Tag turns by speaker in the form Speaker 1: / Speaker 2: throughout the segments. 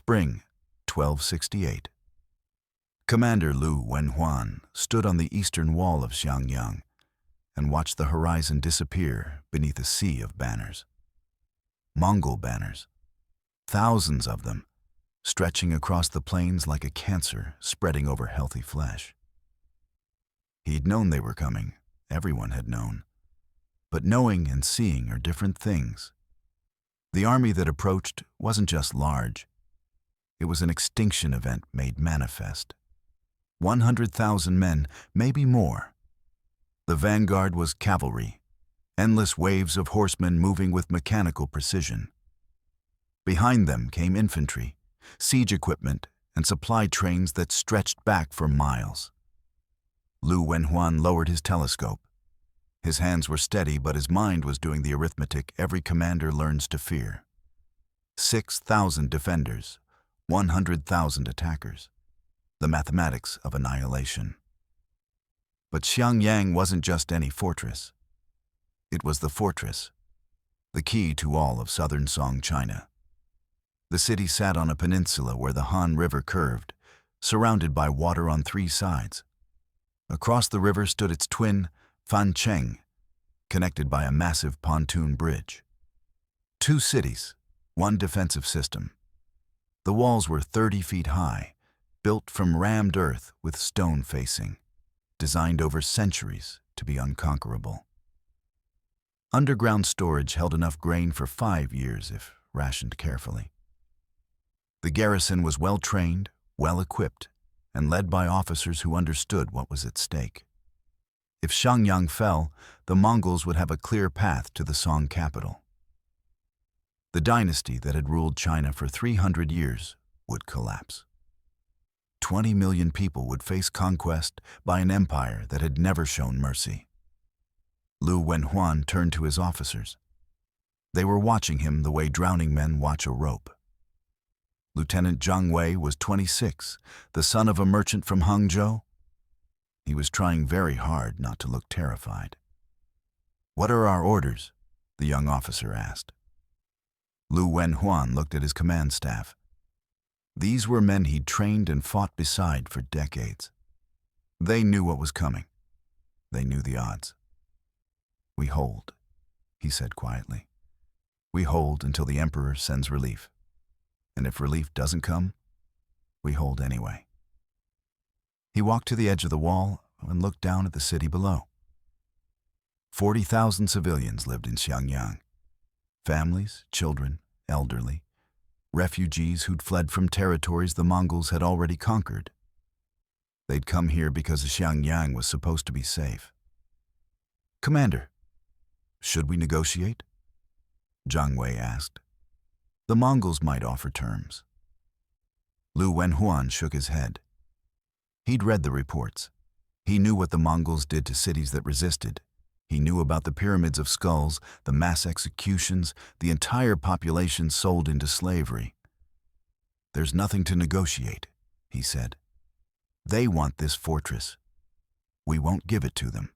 Speaker 1: Spring, 1268. Commander Lü Wenhuan stood on the eastern wall of Xiangyang and watched the horizon disappear beneath a sea of banners. Mongol banners, thousands of them, stretching across the plains like a cancer spreading over healthy flesh. He'd known they were coming, everyone had known. But knowing and seeing are different things. The army that approached wasn't just large. It was an extinction event made manifest. 100,000 men, maybe more. The vanguard was cavalry, endless waves of horsemen moving with mechanical precision. Behind them came infantry, siege equipment, and supply trains that stretched back for miles. Lü Wenhuan lowered his telescope. His hands were steady, but his mind was doing the arithmetic every commander learns to fear. 6,000 defenders, 100,000 attackers. The mathematics of annihilation. But Xiangyang wasn't just any fortress. It was the fortress, the key to all of southern Song China. The city sat on a peninsula where the Han River curved, surrounded by water on 3 sides. Across the river stood its twin, Fancheng, connected by a massive pontoon bridge. 2 cities, 1 defensive system. The walls were 30 feet high, built from rammed earth with stone facing, designed over centuries to be unconquerable. Underground storage held enough grain for 5 years if rationed carefully. The garrison was well-trained, well-equipped, and led by officers who understood what was at stake. If Xiangyang fell, the Mongols would have a clear path to the Song capital. The dynasty that had ruled China for 300 years would collapse. 20 million people would face conquest by an empire that had never shown mercy. Lü Wenhuan turned to his officers. They were watching him the way drowning men watch a rope. Lieutenant Zhang Wei was 26, the son of a merchant from Hangzhou. He was trying very hard not to look terrified. "What are our orders?" the young officer asked. Lü Wenhuan looked at his command staff. These were men he'd trained and fought beside for decades. They knew what was coming. They knew the odds. "We hold," he said quietly. "We hold until the emperor sends relief. And if relief doesn't come, we hold anyway." He walked to the edge of the wall and looked down at the city below. 40,000 civilians lived in Xiangyang. Families, children, elderly, refugees who'd fled from territories the Mongols had already conquered. They'd come here because Xiangyang was supposed to be safe. "Commander, should we negotiate?" Zhang Wei asked. "The Mongols might offer terms." Lü Wenhuan shook his head. He'd read the reports. He knew what the Mongols did to cities that resisted. He knew about the pyramids of skulls, the mass executions, the entire population sold into slavery. "There's nothing to negotiate," he said. "They want this fortress. We won't give it to them.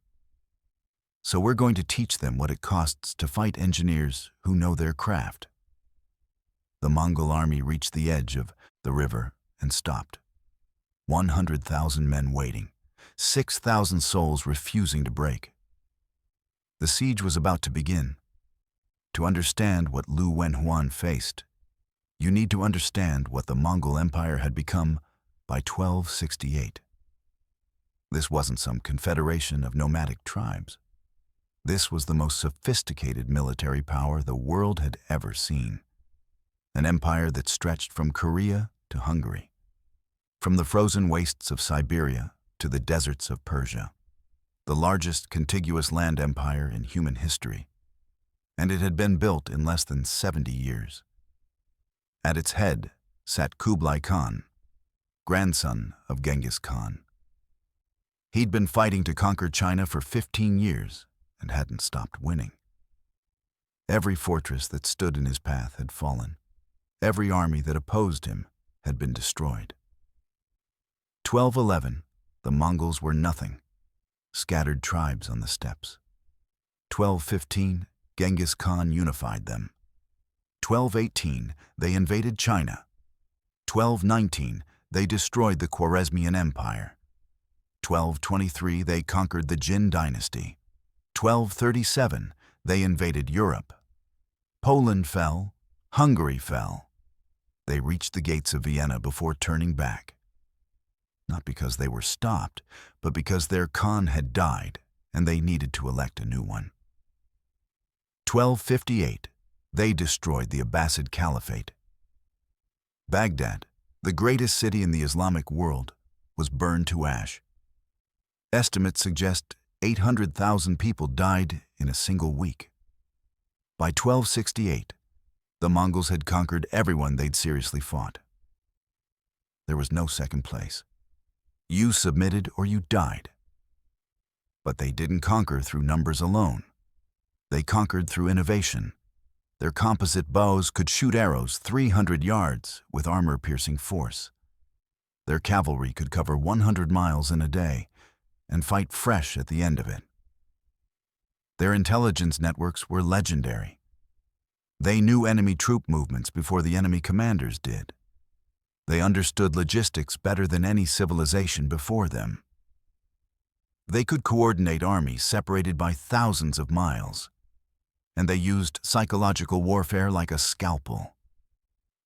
Speaker 1: So we're going to teach them what it costs to fight engineers who know their craft." The Mongol army reached the edge of the river and stopped. 100,000 men waiting, 6,000 souls refusing to break. The siege was about to begin. To understand what Lü Wenhuan faced, you need to understand what the Mongol Empire had become by 1268. This wasn't some confederation of nomadic tribes. This was the most sophisticated military power the world had ever seen. An empire that stretched from Korea to Hungary, from the frozen wastes of Siberia to the deserts of Persia, the largest contiguous land empire in human history, and it had been built in less than 70 years. At its head sat Kublai Khan, grandson of Genghis Khan. He'd been fighting to conquer China for 15 years and hadn't stopped winning. Every fortress that stood in his path had fallen. Every army that opposed him had been destroyed. 1211, the Mongols were nothing, scattered tribes on the steppes. 1215, Genghis Khan unified them. 1218, they invaded China. 1219, they destroyed the Khwarezmian Empire. 1223, they conquered the Jin dynasty. 1237, they invaded Europe. Poland fell, Hungary fell. They reached the gates of Vienna before turning back. Not because they were stopped, but because their Khan had died and they needed to elect a new one. 1258, they destroyed the Abbasid Caliphate. Baghdad, the greatest city in the Islamic world, was burned to ash. Estimates suggest 800,000 people died in a single week. By 1268, the Mongols had conquered everyone they'd seriously fought. There was no second place. You submitted or you died. But they didn't conquer through numbers alone. They conquered through innovation. Their composite bows could shoot arrows 300 yards with armor-piercing force. Their cavalry could cover 100 miles in a day and fight fresh at the end of it. Their intelligence networks were legendary. They knew enemy troop movements before the enemy commanders did. They understood logistics better than any civilization before them. They could coordinate armies separated by thousands of miles, and they used psychological warfare like a scalpel.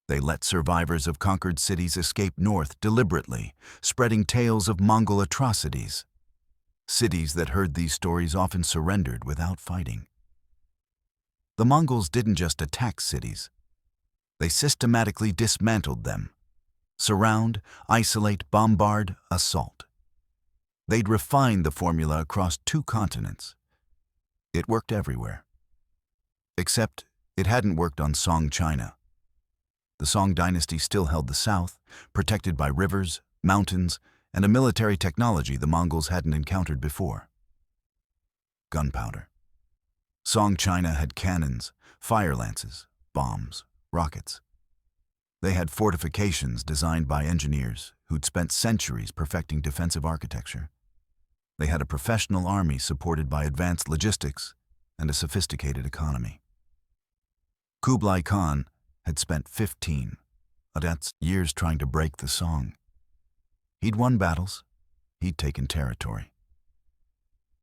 Speaker 1: They let survivors of conquered cities escape north deliberately, spreading tales of Mongol atrocities. Cities that heard these stories often surrendered without fighting. The Mongols didn't just attack cities. They systematically dismantled them. Surround, isolate, bombard, assault. They'd refined the formula across 2 continents. It worked everywhere. Except it hadn't worked on Song China. The Song dynasty still held the south, protected by rivers, mountains, and a military technology the Mongols hadn't encountered before. Gunpowder. Song China had cannons, fire lances, bombs, rockets. They had fortifications designed by engineers who'd spent centuries perfecting defensive architecture. They had a professional army supported by advanced logistics and a sophisticated economy. Kublai Khan had spent 15, that's years trying to break the Song. He'd won battles, he'd taken territory.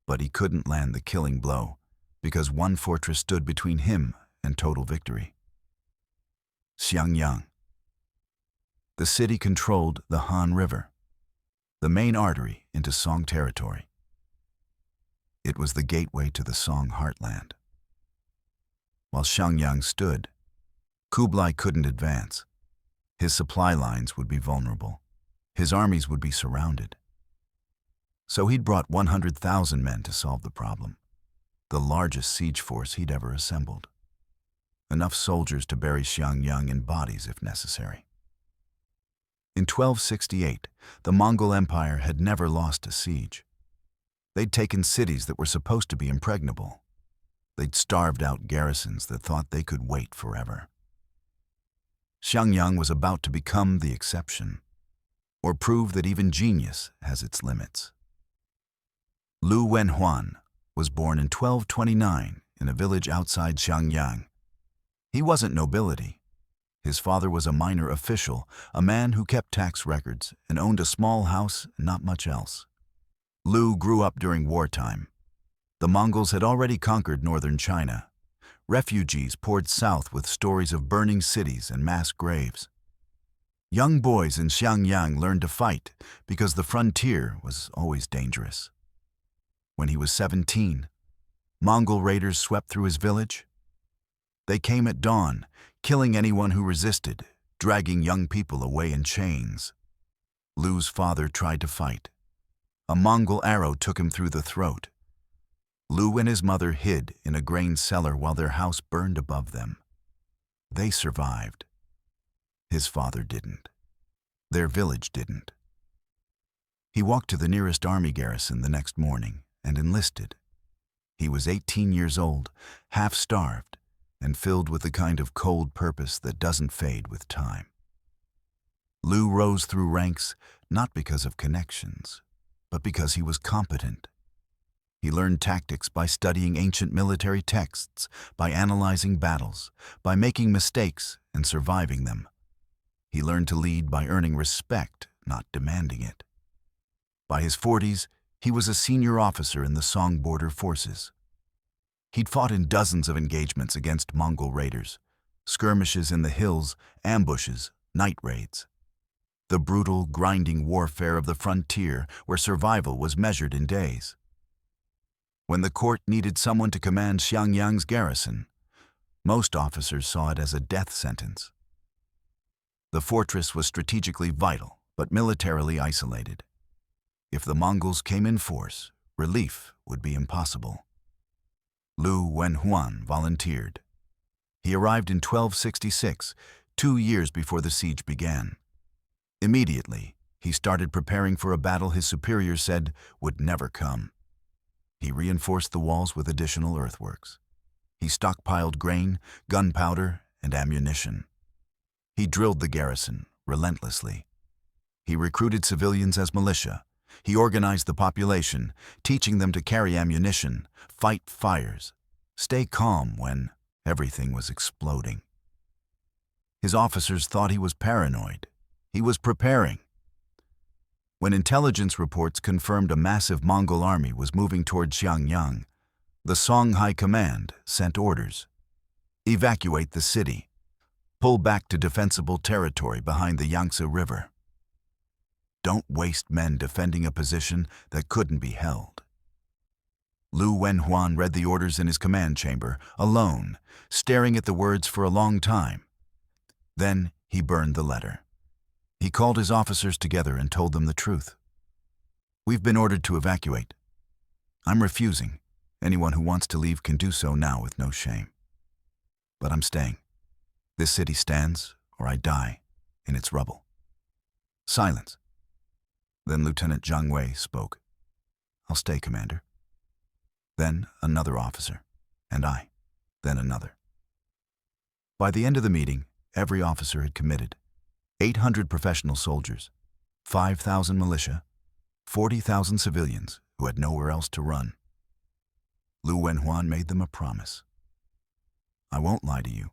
Speaker 1: But he couldn't land the killing blow because one fortress stood between him and total victory. Xiangyang. The city controlled the Han River, the main artery into Song territory. It was the gateway to the Song heartland. While Xiangyang stood, Kublai couldn't advance. His supply lines would be vulnerable. His armies would be surrounded. So he'd brought 100,000 men to solve the problem, the largest siege force he'd ever assembled. Enough soldiers to bury Xiangyang in bodies if necessary. In 1268, the Mongol Empire had never lost a siege. They'd taken cities that were supposed to be impregnable. They'd starved out garrisons that thought they could wait forever. Xiangyang was about to become the exception, or prove that even genius has its limits. Lü Wenhuan was born in 1229 in a village outside Xiangyang. He wasn't nobility. His father was a minor official, a man who kept tax records and owned a small house and not much else. Lü grew up during wartime. The Mongols had already conquered northern China. Refugees poured south with stories of burning cities and mass graves. Young boys in Xiangyang learned to fight because the frontier was always dangerous. When he was 17, Mongol raiders swept through his village. They came at dawn, killing anyone who resisted, dragging young people away in chains. Lü's father tried to fight. A Mongol arrow took him through the throat. Lü and his mother hid in a grain cellar while their house burned above them. They survived. His father didn't. Their village didn't. He walked to the nearest army garrison the next morning and enlisted. He was 18 years old, half-starved, and filled with the kind of cold purpose that doesn't fade with time. Lü rose through ranks not because of connections, but because he was competent. He learned tactics by studying ancient military texts, by analyzing battles, by making mistakes and surviving them. He learned to lead by earning respect, not demanding it. By his 40s, he was a senior officer in the Song border forces. He'd fought in dozens of engagements against Mongol raiders, skirmishes in the hills, ambushes, night raids. The brutal, grinding warfare of the frontier where survival was measured in days. When the court needed someone to command Xiangyang's garrison, most officers saw it as a death sentence. The fortress was strategically vital, but militarily isolated. If the Mongols came in force, relief would be impossible. Lü Wenhuan volunteered. He arrived in 1266, 2 years before the siege began. Immediately, he started preparing for a battle his superiors said would never come. He reinforced the walls with additional earthworks. He stockpiled grain, gunpowder, and ammunition. He drilled the garrison relentlessly. He recruited civilians as militia. He organized the population, teaching them to carry ammunition, fight fires, stay calm when everything was exploding. His officers thought he was paranoid. He was preparing. When intelligence reports confirmed a massive Mongol army was moving toward Xiangyang, the Song High Command sent orders. Evacuate the city. Pull back to defensible territory behind the Yangtze River. Don't waste men defending a position that couldn't be held. Lü Wenhuan read the orders in his command chamber, alone, staring at the words for a long time. Then he burned the letter. He called his officers together and told them the truth. We've been ordered to evacuate. I'm refusing. Anyone who wants to leave can do so now with no shame. But I'm staying. This city stands, or I die, in its rubble. Silence. Then Lieutenant Zhang Wei spoke. I'll stay, Commander. Then another officer, and I, then another. By the end of the meeting, every officer had committed. 800 professional soldiers, 5,000 militia, 40,000 civilians who had nowhere else to run. Lü Wenhuan made them a promise. I won't lie to you.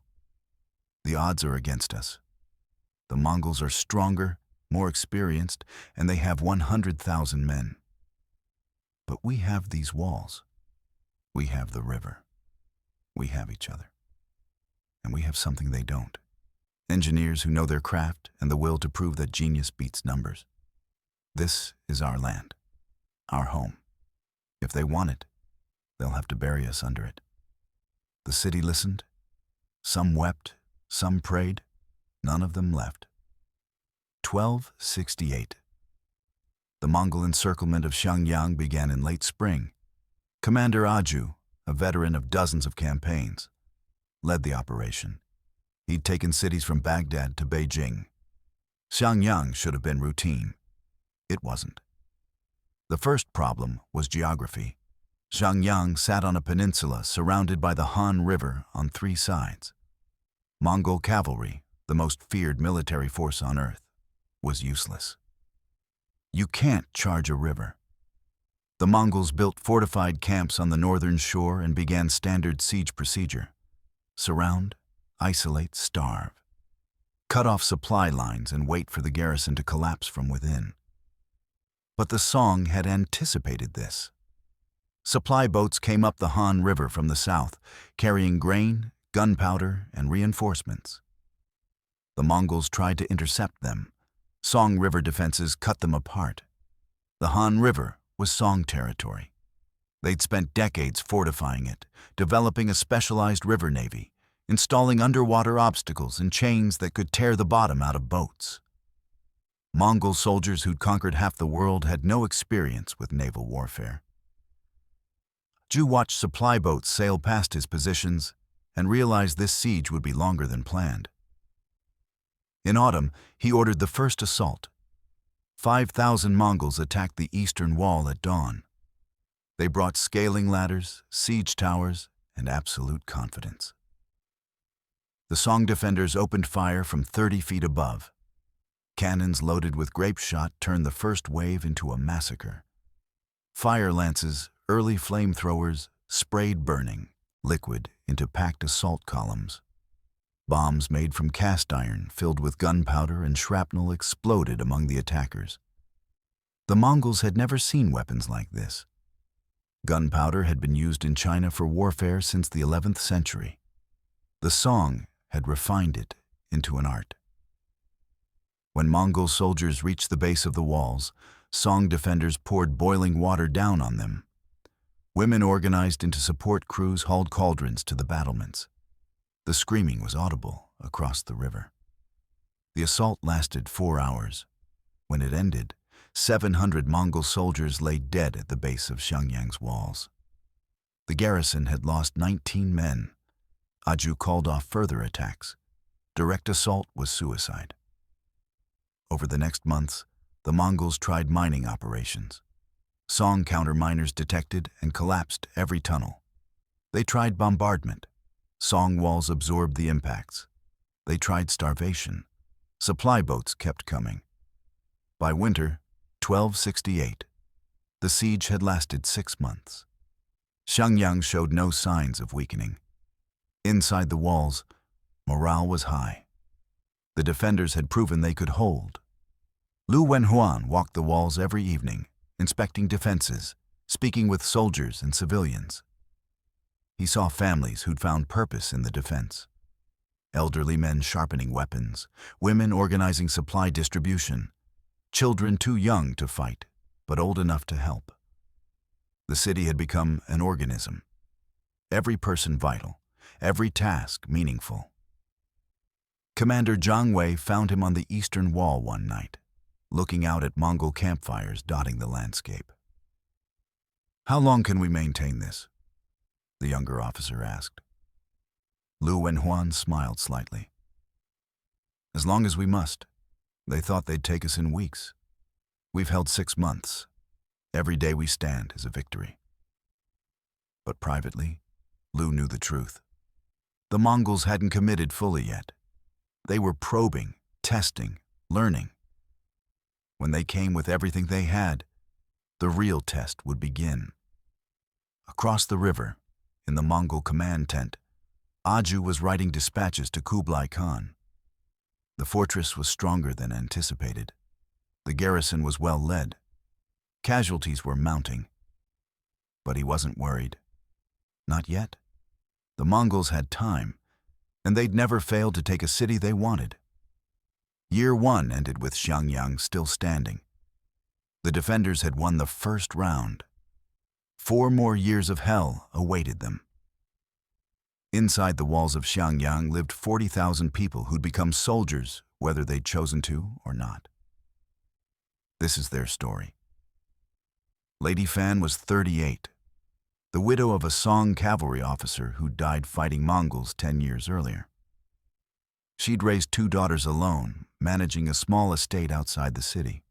Speaker 1: The odds are against us. The Mongols are stronger, more experienced, and they have 100,000 men. But we have these walls. We have the river. We have each other. And we have something they don't. Engineers who know their craft and the will to prove that genius beats numbers. This is our land, our home. If they want it, they'll have to bury us under it. The city listened. Some wept, some prayed. None of them left. 1268. The Mongol encirclement of Xiangyang began in late spring. Commander Aju, a veteran of dozens of campaigns, led the operation. He'd taken cities from Baghdad to Beijing. Xiangyang should have been routine. It wasn't. The first problem was geography. Xiangyang sat on a peninsula surrounded by the Han River on 3 sides. Mongol cavalry, the most feared military force on earth, was useless. You can't charge a river. The Mongols built fortified camps on the northern shore and began standard siege procedure. Surround, isolate, starve. Cut off supply lines and wait for the garrison to collapse from within. But the Song had anticipated this. Supply boats came up the Han River from the south, carrying grain, gunpowder, and reinforcements. The Mongols tried to intercept them. Song River defenses cut them apart. The Han River was Song territory. They'd spent decades fortifying it, developing a specialized river navy, installing underwater obstacles and chains that could tear the bottom out of boats. Mongol soldiers who'd conquered half the world had no experience with naval warfare. Zhu watched supply boats sail past his positions and realized this siege would be longer than planned. In autumn, he ordered the first assault. 5,000 Mongols attacked the eastern wall at dawn. They brought scaling ladders, siege towers, and absolute confidence. The Song defenders opened fire from 30 feet above. Cannons loaded with grape shot turned the first wave into a massacre. Fire lances, early flamethrowers, sprayed burning liquid into packed assault columns. Bombs made from cast iron, filled with gunpowder and shrapnel, exploded among the attackers. The Mongols had never seen weapons like this. Gunpowder had been used in China for warfare since the 11th century. The Song had refined it into an art. When Mongol soldiers reached the base of the walls, Song defenders poured boiling water down on them. Women organized into support crews hauled cauldrons to the battlements. The screaming was audible across the river. The assault lasted 4 hours. When it ended, 700 Mongol soldiers lay dead at the base of Xiangyang's walls. The garrison had lost 19 men. Aju called off further attacks. Direct assault was suicide. Over the next months, the Mongols tried mining operations. Song counterminers detected and collapsed every tunnel. They tried bombardment. Song walls absorbed the impacts. They tried starvation. Supply boats kept coming. By winter, 1268, the siege had lasted 6 months. Xiangyang showed no signs of weakening. Inside the walls, morale was high. The defenders had proven they could hold. Lü Wenhuan walked the walls every evening, inspecting defenses, speaking with soldiers and civilians. He saw families who'd found purpose in the defense. Elderly men sharpening weapons, women organizing supply distribution, children too young to fight, but old enough to help. The city had become an organism. Every person vital, every task meaningful. Commander Jiang Wei found him on the eastern wall one night, looking out at Mongol campfires dotting the landscape. "How long can we maintain this?" the younger officer asked. Lü Wenhuan smiled slightly. "As long as we must. They thought they'd take us in weeks. We've held 6 months. Every day we stand is a victory." But privately, Lü knew the truth. The Mongols hadn't committed fully yet. They were probing, testing, learning. When they came with everything they had, the real test would begin. Across the river, in the Mongol command tent, Aju was writing dispatches to Kublai Khan. The fortress was stronger than anticipated. The garrison was well led. Casualties were mounting. But he wasn't worried. Not yet. The Mongols had time, and they'd never failed to take a city they wanted. Year 1 ended with Xiangyang still standing. The defenders had won the first round. 4 more years of hell awaited them. Inside the walls of Xiangyang lived 40,000 people who'd become soldiers, whether they'd chosen to or not. This is their story. Lady Fan was 38, the widow of a Song cavalry officer who died fighting Mongols 10 years earlier. She'd raised 2 daughters alone, managing a small estate outside the city.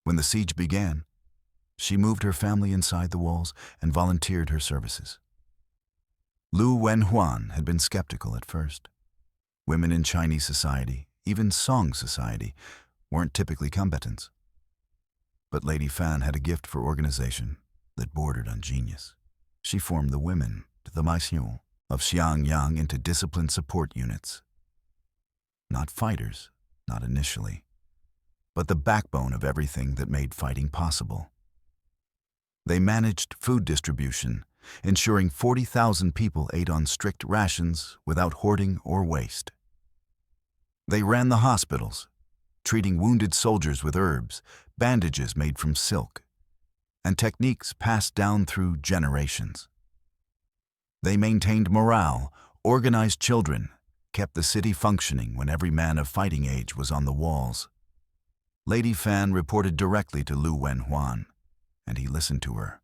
Speaker 1: When the siege began, she moved her family inside the walls and volunteered her services. Lü Wenhuan had been skeptical at first. Women in Chinese society, even Song society, weren't typically combatants. But Lady Fan had a gift for organization that bordered on genius. She formed the women, the Maison, of Xiangyang into disciplined support units. Not fighters, not initially, but the backbone of everything that made fighting possible. They managed food distribution, ensuring 40,000 people ate on strict rations without hoarding or waste. They ran the hospitals, treating wounded soldiers with herbs, bandages made from silk, and techniques passed down through generations. They maintained morale, organized children, kept the city functioning when every man of fighting age was on the walls. Lady Fan reported directly to Lü Wenhuan, and he listened to her.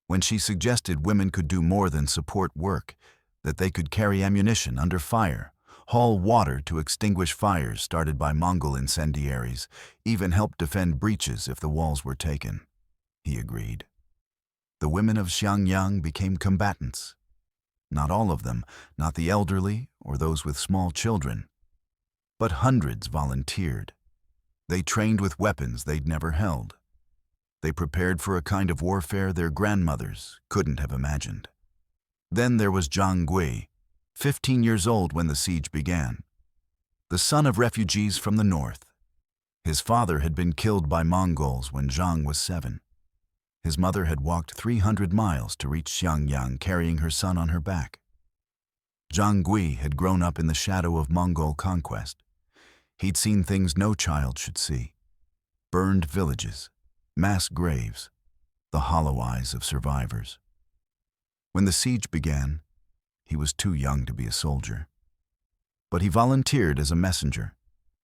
Speaker 1: When she suggested women could do more than support work, that they could carry ammunition under fire, haul water to extinguish fires started by Mongol incendiaries, even help defend breaches if the walls were taken, he agreed. The women of Xiangyang became combatants. Not all of them, not the elderly or those with small children, but hundreds volunteered. They trained with weapons they'd never held. They prepared for a kind of warfare their grandmothers couldn't have imagined. Then there was Zhang Gui, 15 years old when the siege began, the son of refugees from the north. His father had been killed by Mongols when Zhang was 7. His mother had walked 300 miles to reach Xiangyang carrying her son on her back. Zhang Gui had grown up in the shadow of Mongol conquest. He'd seen things no child should see: burned villages, mass graves, the hollow eyes of survivors. When the siege began, he was too young to be a soldier. But he volunteered as a messenger,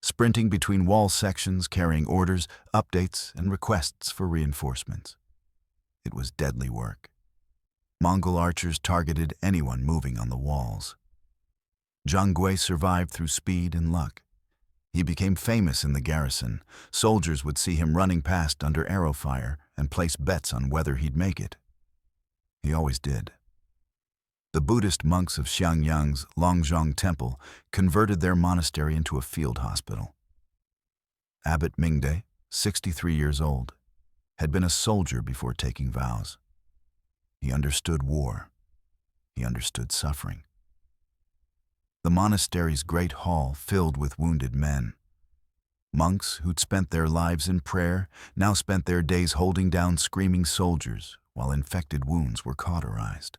Speaker 1: sprinting between wall sections carrying orders, updates, and requests for reinforcements. It was deadly work. Mongol archers targeted anyone moving on the walls. Zhang Gui survived through speed and luck. He became famous in the garrison. Soldiers would see him running past under arrow fire and place bets on whether he'd make it. He always did. The Buddhist monks of Xiangyang's Longzhong Temple converted their monastery into a field hospital. Abbot Mingde, 63 years old, had been a soldier before taking vows. He understood war. He understood suffering. The monastery's great hall filled with wounded men. Monks who'd spent their lives in prayer now spent their days holding down screaming soldiers while infected wounds were cauterized.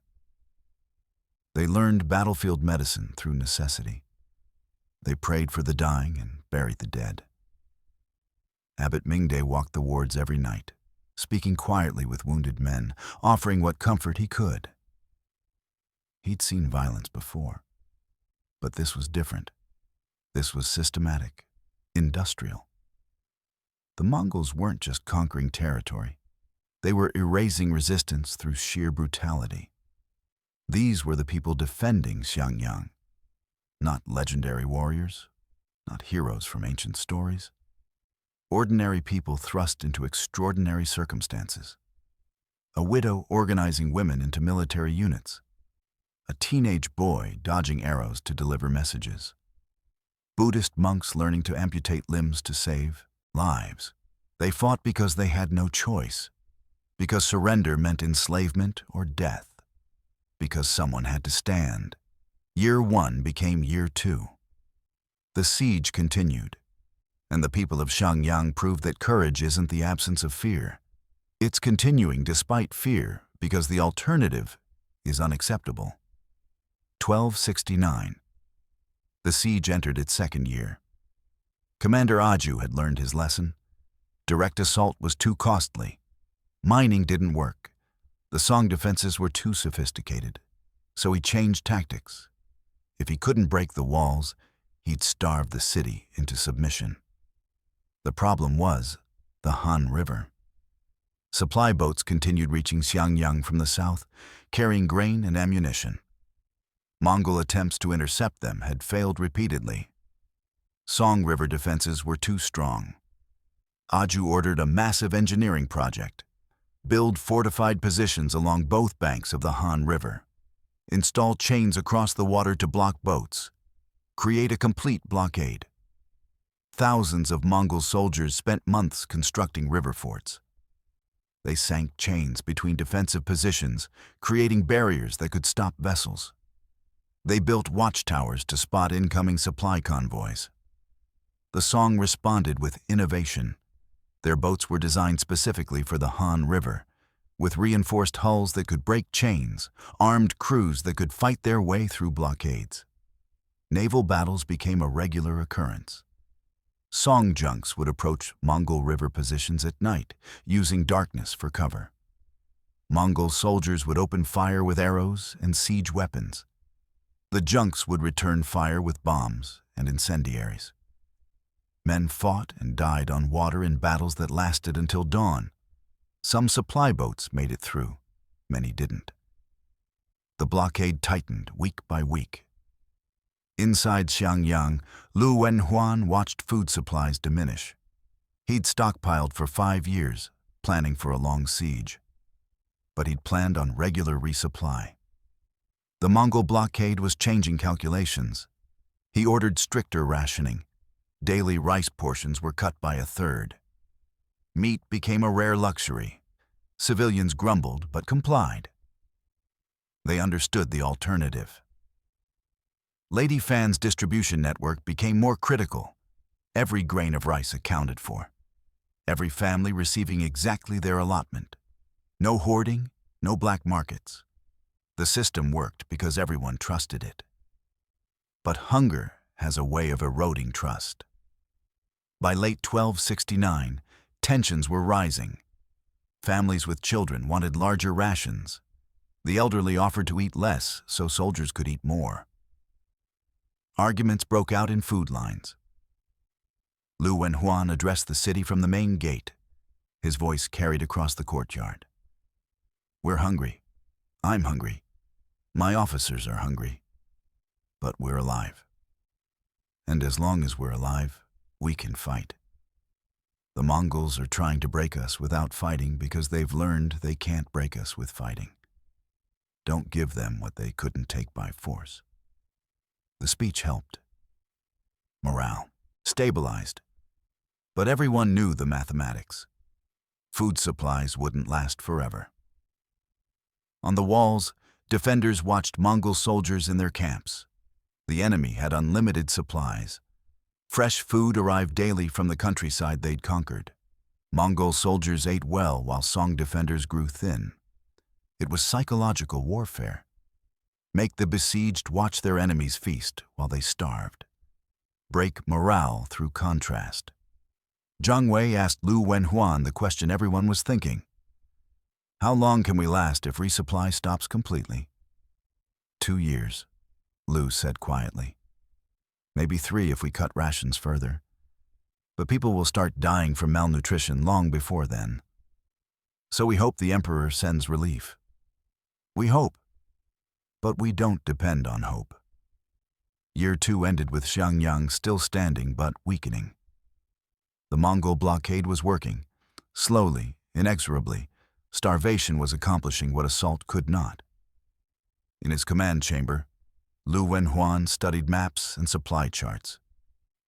Speaker 1: They learned battlefield medicine through necessity. They prayed for the dying and buried the dead. Abbot Mingde walked the wards every night, speaking quietly with wounded men, offering what comfort he could. He'd seen violence before, but this was different. This was systematic, industrial. The Mongols weren't just conquering territory. They were erasing resistance through sheer brutality. These were the people defending Xiangyang, not legendary warriors, not heroes from ancient stories. Ordinary people thrust into extraordinary circumstances. A widow organizing women into military units. A teenage boy dodging arrows to deliver messages. Buddhist monks learning to amputate limbs to save lives. They fought because they had no choice, because surrender meant enslavement or death, because someone had to stand. Year 1 became year 2. The siege continued, and the people of Xiangyang proved that courage isn't the absence of fear. It's continuing despite fear because the alternative is unacceptable. 1269. The siege entered its 2nd year. Commander Aju had learned his lesson. Direct assault was too costly. Mining didn't work. The Song defenses were too sophisticated. So he changed tactics. If he couldn't break the walls, he'd starve the city into submission. The problem was the Han River. Supply boats continued reaching Xiangyang from the south, carrying grain and ammunition. Mongol attempts to intercept them had failed repeatedly. Song River defenses were too strong. Aju ordered a massive engineering project. Build fortified positions along both banks of the Han River. Install chains across the water to block boats. Create a complete blockade. Thousands of Mongol soldiers spent months constructing river forts. They sank chains between defensive positions, creating barriers that could stop vessels. They built watchtowers to spot incoming supply convoys. The Song responded with innovation. Their boats were designed specifically for the Han River, with reinforced hulls that could break chains, armed crews that could fight their way through blockades. Naval battles became a regular occurrence. Song junks would approach Mongol river positions at night, using darkness for cover. Mongol soldiers would open fire with arrows and siege weapons. The junks would return fire with bombs and incendiaries. Men fought and died on water in battles that lasted until dawn. Some supply boats made it through, many didn't. The blockade tightened week by week. Inside Xiangyang, Lü Wenhuan watched food supplies diminish. He'd stockpiled for 5 years, planning for a long siege. But he'd planned on regular resupply. The Mongol blockade was changing calculations. He ordered stricter rationing. Daily rice portions were cut by 1/3. Meat became a rare luxury. Civilians grumbled but complied. They understood the alternative. Lady Fan's distribution network became more critical. Every grain of rice accounted for. Every family receiving exactly their allotment. No hoarding, no black markets. The system worked because everyone trusted it. But hunger has a way of eroding trust. By late 1269, tensions were rising. Families with children wanted larger rations. The elderly offered to eat less so soldiers could eat more. Arguments broke out in food lines. Lü Wenhuan addressed the city from the main gate. His voice carried across the courtyard. We're hungry. I'm hungry. My officers are hungry. But we're alive. And as long as we're alive, we can fight. The Mongols are trying to break us without fighting because they've learned they can't break us with fighting. Don't give them what they couldn't take by force. The speech helped. Morale stabilized. But everyone knew the mathematics. Food supplies wouldn't last forever. On the walls, defenders watched Mongol soldiers in their camps. The enemy had unlimited supplies. Fresh food arrived daily from the countryside they'd conquered. Mongol soldiers ate well while Song defenders grew thin. It was psychological warfare. Make the besieged watch their enemies feast while they starved. Break morale through contrast. Zhang Wei asked Lü Wenhuan the question everyone was thinking. How long can we last if resupply stops completely? 2 years, Lü said quietly. Maybe 3 if we cut rations further. But people will start dying from malnutrition long before then. So we hope the emperor sends relief. We hope. But we don't depend on hope. Year 2 ended with Xiangyang still standing but weakening. The Mongol blockade was working. Slowly, inexorably, starvation was accomplishing what assault could not. In his command chamber, Lü Wenhuan studied maps and supply charts.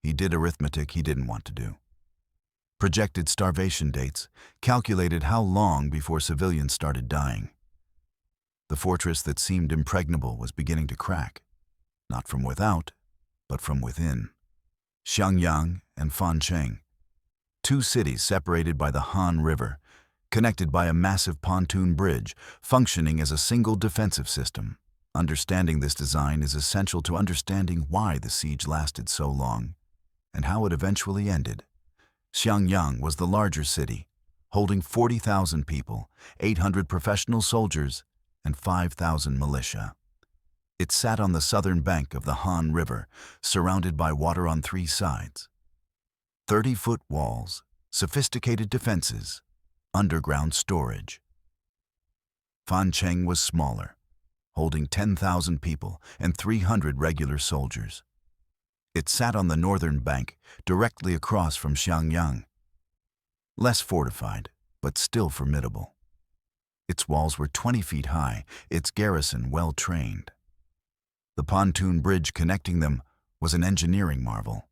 Speaker 1: He did arithmetic he didn't want to do. Projected starvation dates, calculated how long before civilians started dying. The fortress that seemed impregnable was beginning to crack, not from without, but from within. Xiangyang and Fancheng, 2 cities separated by the Han River, connected by a massive pontoon bridge, functioning as a single defensive system. Understanding this design is essential to understanding why the siege lasted so long and how it eventually ended. Xiangyang was the larger city, holding 40,000 people, 800 professional soldiers, and 5,000 militia. It sat on the southern bank of the Han River, surrounded by water on 3 sides. 30-foot walls, sophisticated defenses, underground storage. Fancheng was smaller, holding 10,000 people and 300 regular soldiers. It sat on the northern bank, directly across from Xiangyang. Less fortified, but still formidable. Its walls were 20 feet high, its garrison well-trained. The pontoon bridge connecting them was an engineering marvel.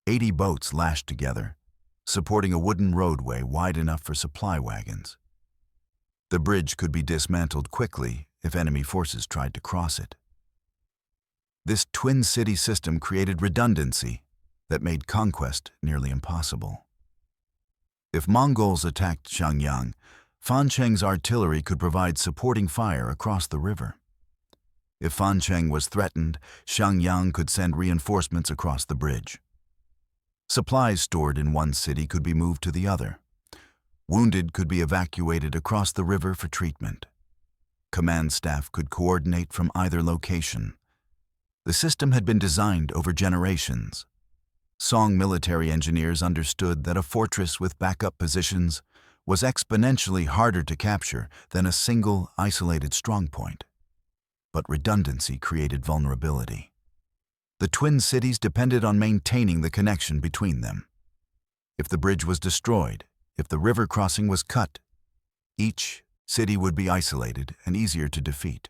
Speaker 1: 80 boats lashed together, supporting a wooden roadway wide enough for supply wagons. The bridge could be dismantled quickly if enemy forces tried to cross it. This twin-city system created redundancy that made conquest nearly impossible. If Mongols attacked Xiangyang, Fancheng's artillery could provide supporting fire across the river. If Fancheng was threatened, Xiangyang could send reinforcements across the bridge. Supplies stored in one city could be moved to the other. Wounded could be evacuated across the river for treatment. Command staff could coordinate from either location. The system had been designed over generations. Song military engineers understood that a fortress with backup positions was exponentially harder to capture than a single, isolated strongpoint. But redundancy created vulnerability. The twin cities depended on maintaining the connection between them. If the bridge was destroyed, if the river crossing was cut, each city would be isolated and easier to defeat.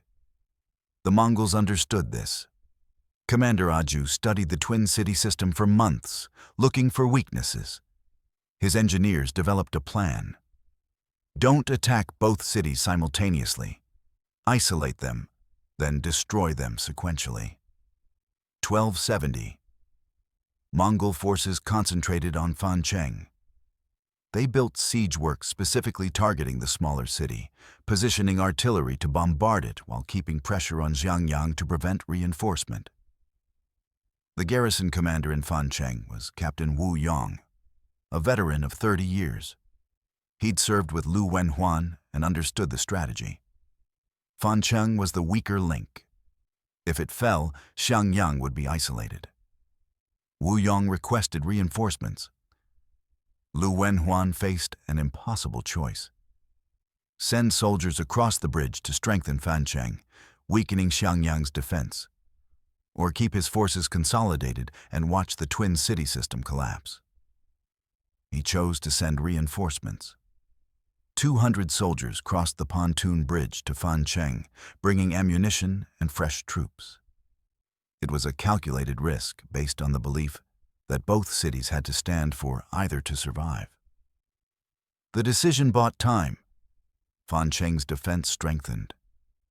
Speaker 1: The Mongols understood this. Commander Aju studied the twin city system for months, looking for weaknesses. His engineers developed a plan. Don't attack both cities simultaneously. Isolate them, then destroy them sequentially. 1270. Mongol forces concentrated on Fancheng. They built siege works specifically targeting the smaller city, positioning artillery to bombard it while keeping pressure on Xiangyang to prevent reinforcement. The garrison commander in Fancheng was Captain Wu Yong, a veteran of 30 years. He'd served with Lü Wenhuan and understood the strategy. Fancheng was the weaker link. If it fell, Xiangyang would be isolated. Wu Yong requested reinforcements. Lü Wenhuan faced an impossible choice. Send soldiers across the bridge to strengthen Fancheng, weakening Xiangyang's defense, or keep his forces consolidated and watch the twin city system collapse. He chose to send reinforcements. 200 soldiers crossed the pontoon bridge to Fancheng, bringing ammunition and fresh troops. It was a calculated risk based on the belief that both cities had to stand for either to survive. The decision bought time. Fancheng's defense strengthened.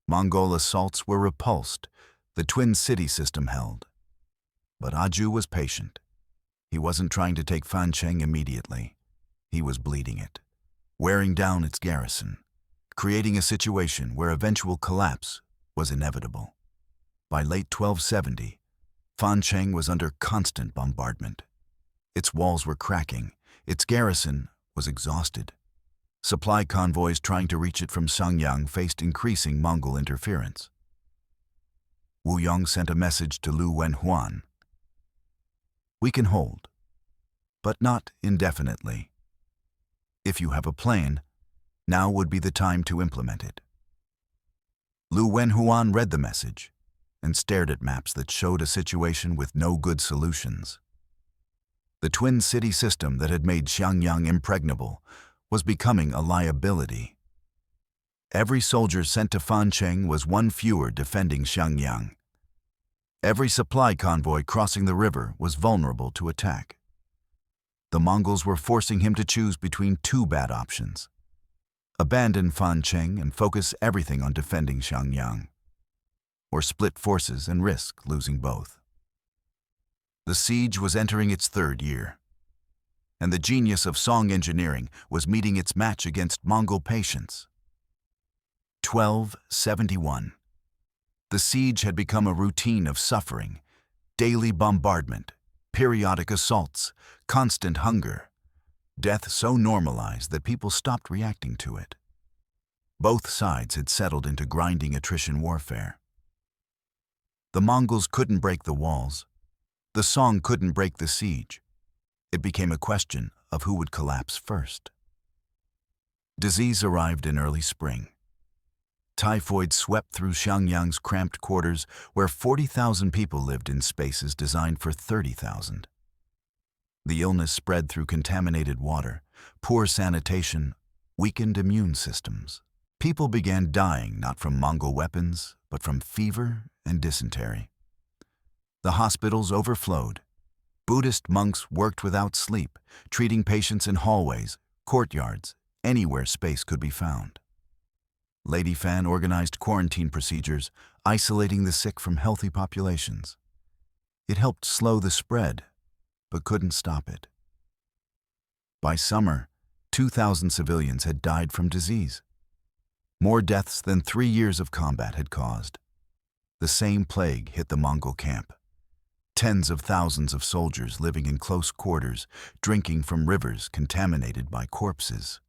Speaker 1: Mongol assaults were repulsed. The twin city system held. But Aju was patient. He wasn't trying to take Fancheng immediately. He was bleeding it, wearing down its garrison, creating a situation where eventual collapse was inevitable. By late 1270, Fancheng was under constant bombardment. Its walls were cracking. Its garrison was exhausted. Supply convoys trying to reach it from Xiangyang faced increasing Mongol interference. Wu Yong sent a message to Lü Wenhuan. We can hold, but not indefinitely. If you have a plan, now would be the time to implement it. Lü Wenhuan read the message and stared at maps that showed a situation with no good solutions. The twin city system that had made Xiangyang impregnable was becoming a liability. Every soldier sent to Fancheng was one fewer defending Xiangyang. Every supply convoy crossing the river was vulnerable to attack. The Mongols were forcing him to choose between two bad options: abandon Fancheng and focus everything on defending Xiangyang, or split forces and risk losing both. The siege was entering its third year, and the genius of Song engineering was meeting its match against Mongol patience. 1271. The siege had become a routine of suffering, daily bombardment, periodic assaults, constant hunger, death so normalized that people stopped reacting to it. Both sides had settled into grinding attrition warfare. The Mongols couldn't break the walls. The Song couldn't break the siege. It became a question of who would collapse first. Disease arrived in early spring. Typhoid swept through Xiangyang's cramped quarters, where 40,000 people lived in spaces designed for 30,000. The illness spread through contaminated water, poor sanitation, weakened immune systems. People began dying not from Mongol weapons, but from fever and dysentery. The hospitals overflowed. Buddhist monks worked without sleep, treating patients in hallways, courtyards, anywhere space could be found. Lady Fan organized quarantine procedures, isolating the sick from healthy populations. It helped slow the spread, but couldn't stop it. By summer, 2,000 civilians had died from disease. More deaths than 3 years of combat had caused. The same plague hit the Mongol camp. Tens of thousands of soldiers living in close quarters, drinking from rivers contaminated by corpses.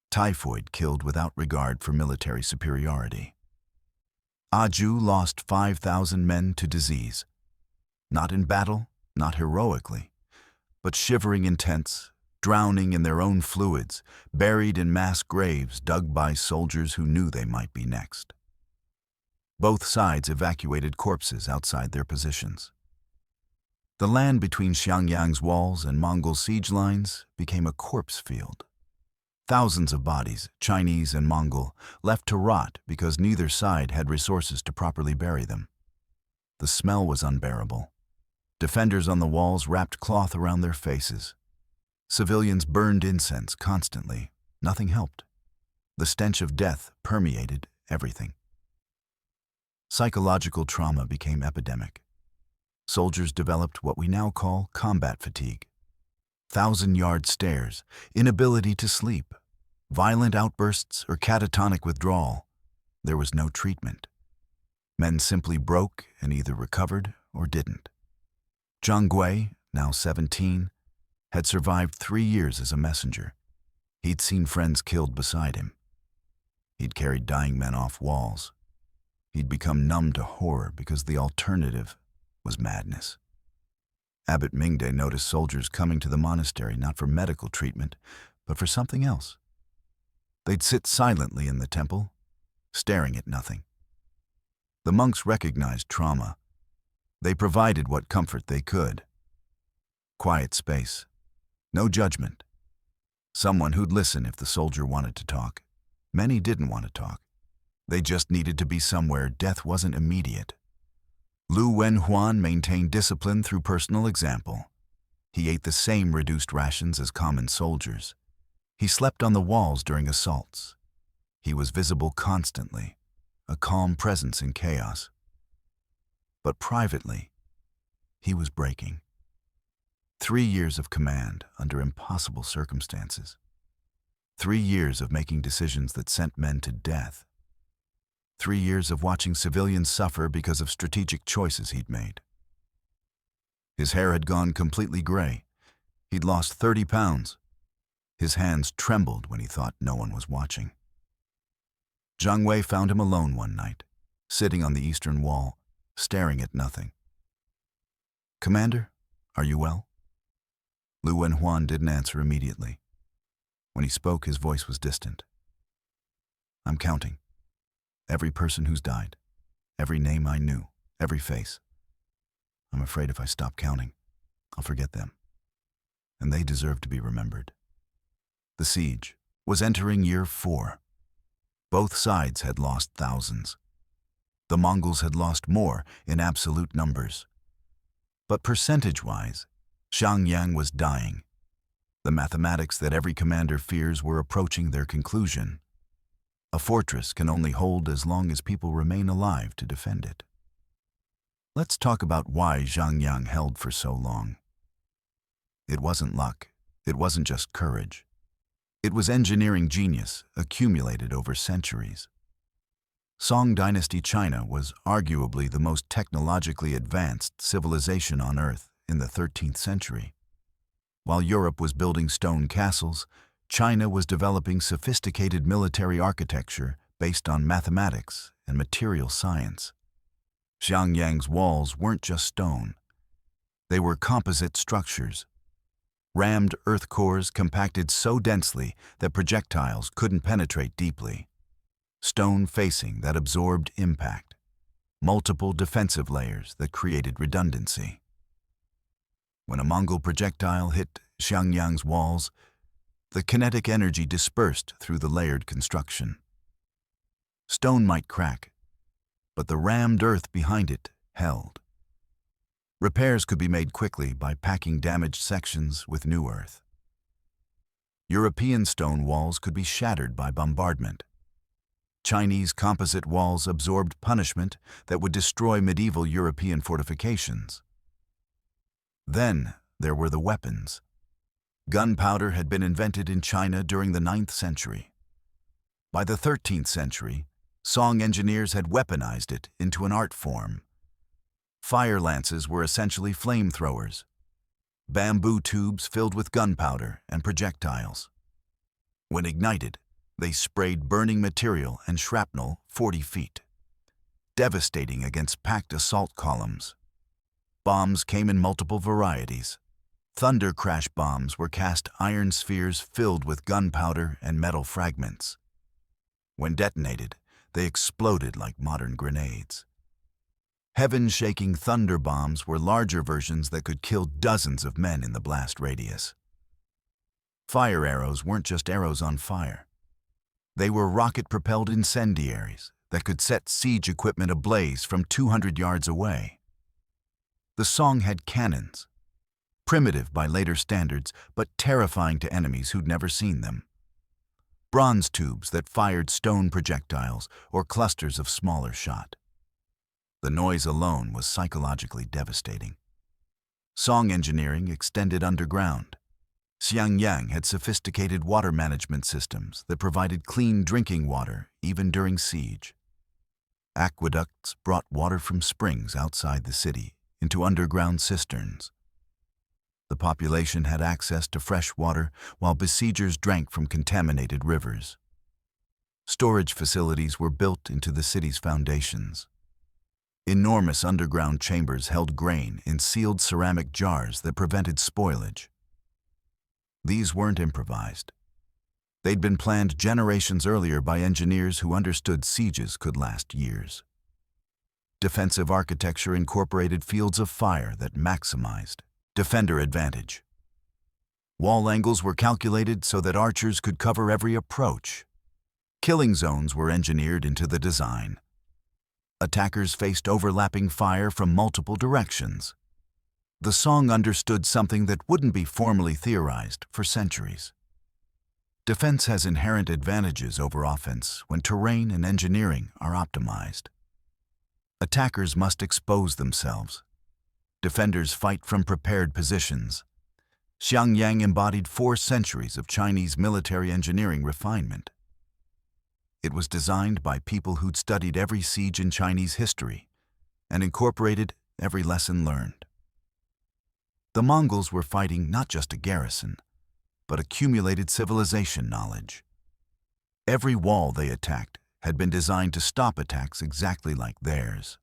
Speaker 1: Typhoid killed without regard for military superiority. Aju lost 5,000 men to disease. Not in battle, not heroically, but shivering in tents, drowning in their own fluids, buried in mass graves dug by soldiers who knew they might be next. Both sides evacuated corpses outside their positions. The land between Xiangyang's walls and Mongol siege lines became a corpse field. Thousands of bodies, Chinese and Mongol, left to rot because neither side had resources to properly bury them. The smell was unbearable. Defenders on the walls wrapped cloth around their faces. Civilians burned incense constantly. Nothing helped. The stench of death permeated everything. Psychological trauma became epidemic. soldiers developed what we now call combat fatigue. 1,000-yard stares, inability to sleep, violent outbursts, or catatonic withdrawal. There was no treatment. Men simply broke and either recovered or didn't. Zhang Gui, now 17, had survived 3 years as a messenger. He'd seen friends killed beside him. He'd carried dying men off walls. He'd become numb to horror because the alternative was madness. Abbot Mingde noticed soldiers coming to the monastery not for medical treatment, but for something else. They'd sit silently in the temple, staring at nothing. The monks recognized trauma. They provided what comfort they could. Quiet space, no judgment. Someone who'd listen if the soldier wanted to talk. Many didn't want to talk. They just needed to be somewhere death wasn't immediate. Lü Wenhuan maintained discipline through personal example. He ate the same reduced rations as common soldiers. He slept on the walls during assaults. He was visible constantly, a calm presence in chaos. But privately, he was breaking. 3 years of command under impossible circumstances. 3 years of making decisions that sent men to death. 3 years of watching civilians suffer because of strategic choices he'd made. His hair had gone completely gray. He'd lost 30 pounds. His hands trembled when he thought no one was watching. Zhang Wei found him alone one night, sitting on the eastern wall, staring at nothing. "Commander, are you well?" Lü Wenhuan didn't answer immediately. When he spoke, his voice was distant. "I'm counting. Every person who's died, every name I knew, every face. I'm afraid if I stop counting, I'll forget them. And they deserve to be remembered." The siege was entering year 4. Both sides had lost thousands. The Mongols had lost more in absolute numbers. But percentage-wise, Xiangyang was dying. The mathematics that every commander fears were approaching their conclusion. A fortress can only hold as long as people remain alive to defend it. Let's talk about why Xiangyang held for so long. It wasn't luck. It wasn't just courage. It was engineering genius accumulated over centuries. Song Dynasty China was arguably the most technologically advanced civilization on Earth in the 13th century. While Europe was building stone castles, China was developing sophisticated military architecture based on mathematics and material science. Xiangyang's walls weren't just stone. They were composite structures. Rammed earth cores compacted so densely that projectiles couldn't penetrate deeply. Stone facing that absorbed impact. Multiple defensive layers that created redundancy. When a Mongol projectile hit Xiangyang's walls, the kinetic energy dispersed through the layered construction. Stone might crack, but the rammed earth behind it held. Repairs could be made quickly by packing damaged sections with new earth. European stone walls could be shattered by bombardment. Chinese composite walls absorbed punishment that would destroy medieval European fortifications. Then there were the weapons. Gunpowder had been invented in China during the 9th century. By the 13th century, Song engineers had weaponized it into an art form. Fire lances were essentially flamethrowers, bamboo tubes filled with gunpowder and projectiles. When ignited, they sprayed burning material and shrapnel 40 feet, devastating against packed assault columns. Bombs came in multiple varieties. Thunder crash bombs were cast iron spheres filled with gunpowder and metal fragments. When detonated, they exploded like modern grenades. Heaven-shaking thunder bombs were larger versions that could kill dozens of men in the blast radius. Fire arrows weren't just arrows on fire. They were rocket-propelled incendiaries that could set siege equipment ablaze from 200 yards away. The Song had cannons, primitive by later standards, but terrifying to enemies who'd never seen them. Bronze tubes that fired stone projectiles or clusters of smaller shot. The noise alone was psychologically devastating. Song engineering extended underground. Xiangyang had sophisticated water management systems that provided clean drinking water even during siege. Aqueducts brought water from springs outside the city into underground cisterns. The population had access to fresh water while besiegers drank from contaminated rivers. Storage facilities were built into the city's foundations. Enormous underground chambers held grain in sealed ceramic jars that prevented spoilage. These weren't improvised. They'd been planned generations earlier by engineers who understood sieges could last years. Defensive architecture incorporated fields of fire that maximized defender advantage. Wall angles were calculated so that archers could cover every approach. Killing zones were engineered into the design. Attackers faced overlapping fire from multiple directions. The Song understood something that wouldn't be formally theorized for centuries. Defense has inherent advantages over offense when terrain and engineering are optimized. Attackers must expose themselves. Defenders fight from prepared positions. Xiangyang embodied 4 centuries of Chinese military engineering refinement. It was designed by people who'd studied every siege in Chinese history and incorporated every lesson learned. The Mongols were fighting not just a garrison, but accumulated civilization knowledge. Every wall they attacked had been designed to stop attacks exactly like theirs.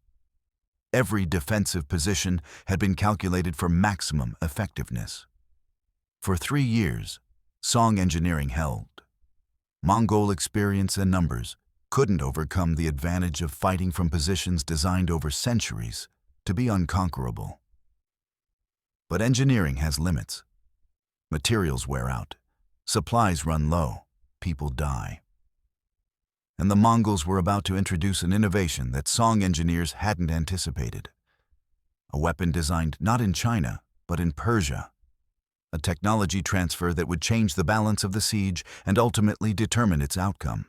Speaker 1: Every defensive position had been calculated for maximum effectiveness. For 3 years, Song engineering held. Mongol experience and numbers couldn't overcome the advantage of fighting from positions designed over centuries to be unconquerable. But engineering has limits. Materials wear out, supplies run low, people die. And the Mongols were about to introduce an innovation that Song engineers hadn't anticipated. A weapon designed not in China, but in Persia. A technology transfer that would change the balance of the siege and ultimately determine its outcome.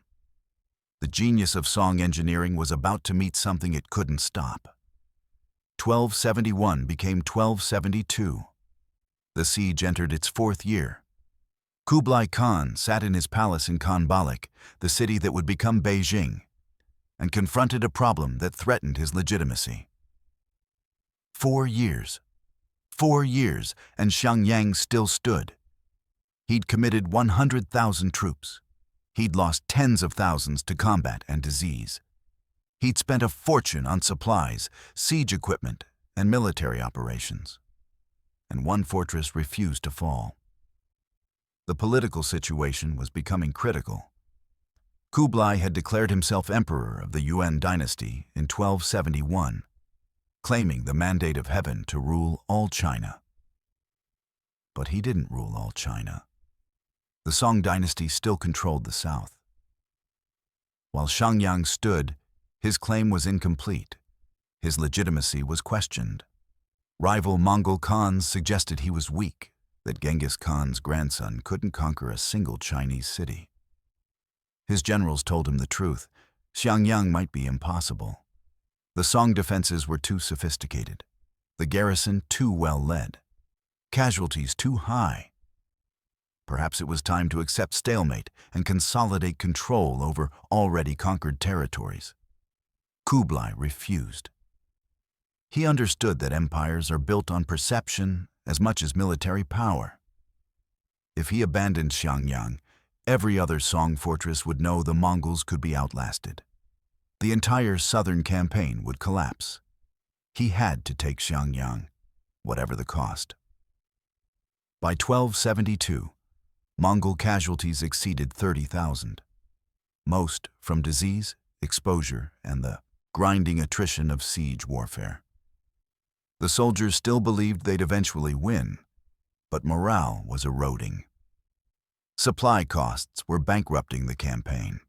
Speaker 1: The genius of Song engineering was about to meet something it couldn't stop. 1271 became 1272. The siege entered its 4th year. Kublai Khan sat in his palace in Khanbalik, the city that would become Beijing, and confronted a problem that threatened his legitimacy. 4 years. 4 years, and Xiangyang still stood. He'd committed 100,000 troops. He'd lost tens of thousands to combat and disease. He'd spent a fortune on supplies, siege equipment, and military operations. And one fortress refused to fall. The political situation was becoming critical. Kublai had declared himself emperor of the Yuan dynasty in 1271. Claiming the mandate of heaven to rule all China. But he didn't rule all China. The Song dynasty still controlled the south. While Xiangyang stood, his claim was incomplete. His legitimacy was questioned. Rival Mongol Khans suggested he was weak, that Genghis Khan's grandson couldn't conquer a single Chinese city. His generals told him the truth. Xiangyang might be impossible. The Song defenses were too sophisticated, the garrison too well led, casualties too high. Perhaps it was time to accept stalemate and consolidate control over already conquered territories. Kublai refused. He understood that empires are built on perception as much as military power. If he abandoned Xiangyang, every other Song fortress would know the Mongols could be outlasted. The entire southern campaign would collapse. He had to take Xiangyang, whatever the cost. By 1272, Mongol casualties exceeded 30,000, most from disease, exposure, and the grinding attrition of siege warfare. The soldiers still believed they'd eventually win, but morale was eroding. Supply costs were bankrupting the campaign.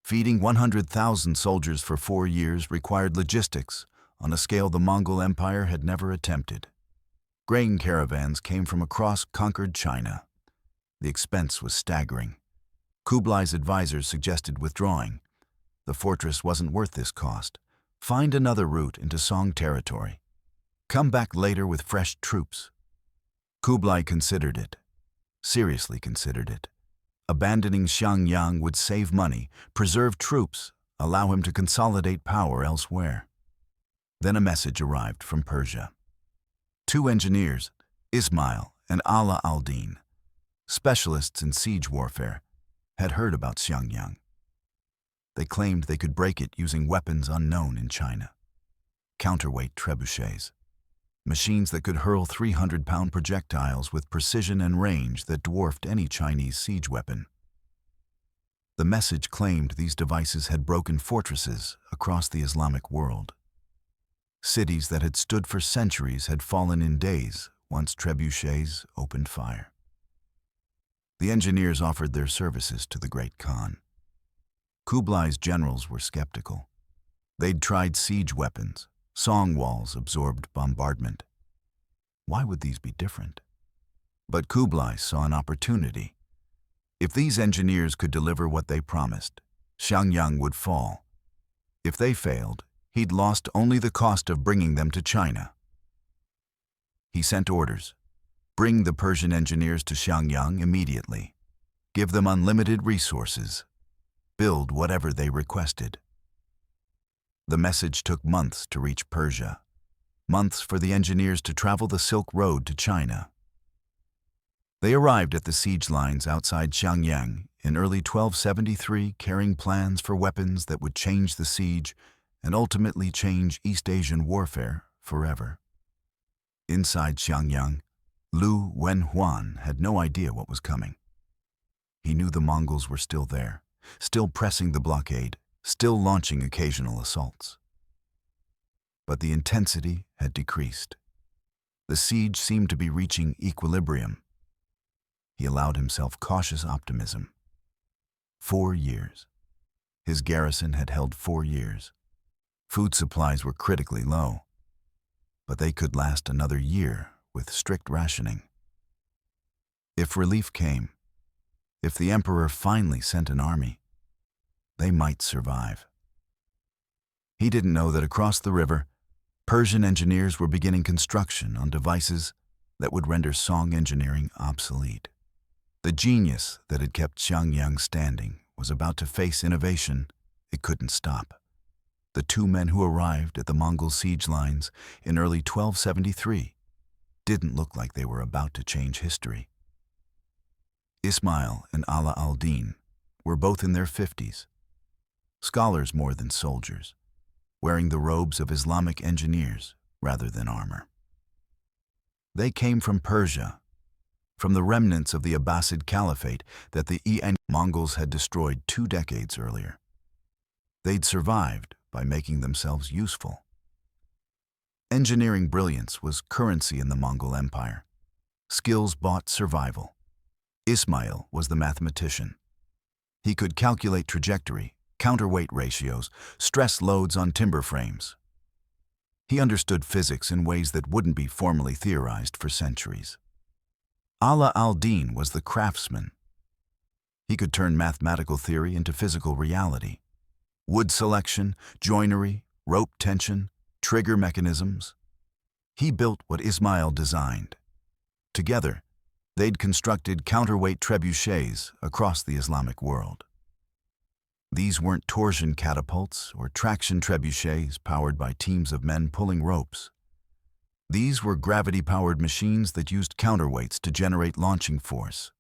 Speaker 1: Feeding 100,000 soldiers for 4 years required logistics on a scale the Mongol Empire had never attempted. Grain caravans came from across conquered China. The expense was staggering. Kublai's advisors suggested withdrawing. The fortress wasn't worth this cost, Find another route into Song territory. Come back later with fresh troops. Kublai considered it, seriously considered it. Abandoning Xiangyang would save money, preserve troops, allow him to consolidate power elsewhere. Then a message arrived from Persia. Two engineers, Ismail and Ala al-Din, specialists in siege warfare, had heard about Xiangyang. They claimed they could break it using weapons unknown in China. Counterweight trebuchets, machines that could hurl 300-pound projectiles with precision and range that dwarfed any Chinese siege weapon. The message claimed these devices had broken fortresses across the Islamic world. Cities that had stood for centuries had fallen in days once trebuchets opened fire. The engineers offered their services to the Great Khan. Kublai's generals were skeptical. They'd tried siege weapons. Song walls absorbed bombardment. Why would these be different? But Kublai saw an opportunity. If these engineers could deliver what they promised, Xiangyang would fall. If they failed, he'd lost only the cost of bringing them to China. He sent orders. Bring the Persian engineers to Xiangyang immediately. Give them unlimited resources. Build whatever they requested. The message took months to reach Persia, months for the engineers to travel the Silk Road to China. They arrived at the siege lines outside Xiangyang in early 1273, carrying plans for weapons that would change the siege and ultimately change East Asian warfare forever. Inside Xiangyang, Lü Wenhuan had no idea what was coming. He knew the Mongols were still there, still pressing the blockade, still launching occasional assaults. But the intensity had decreased. The siege seemed to be reaching equilibrium. He allowed himself cautious optimism. 4 years. His garrison had held 4 years. Food supplies were critically low, but they could last another year with strict rationing. If relief came, if the emperor finally sent an army, they might survive. He didn't know that across the river, Persian engineers were beginning construction on devices that would render Song engineering obsolete. The genius that had kept Xiangyang standing was about to face innovation it couldn't stop. The two men who arrived at the Mongol siege lines in early 1273 didn't look like they were about to change history. Ismail and Ala al-Din were both in their 50s, scholars more than soldiers, wearing the robes of Islamic engineers rather than armor. They came from Persia, from the remnants of the Abbasid Caliphate that the Mongols had destroyed 2 decades earlier. They'd survived by making themselves useful. Engineering brilliance was currency in the Mongol Empire. Skills bought survival. Ismail was the mathematician. He could calculate trajectory, counterweight ratios, stress loads on timber frames. He understood physics in ways that wouldn't be formally theorized for centuries. Ala al-Din was the craftsman. He could turn mathematical theory into physical reality. Wood selection, joinery, rope tension, trigger mechanisms. He built what Ismail designed. Together, they'd constructed counterweight trebuchets across the Islamic world. These weren't torsion catapults or traction trebuchets powered by teams of men pulling ropes. These were gravity-powered machines that used counterweights to generate launching force.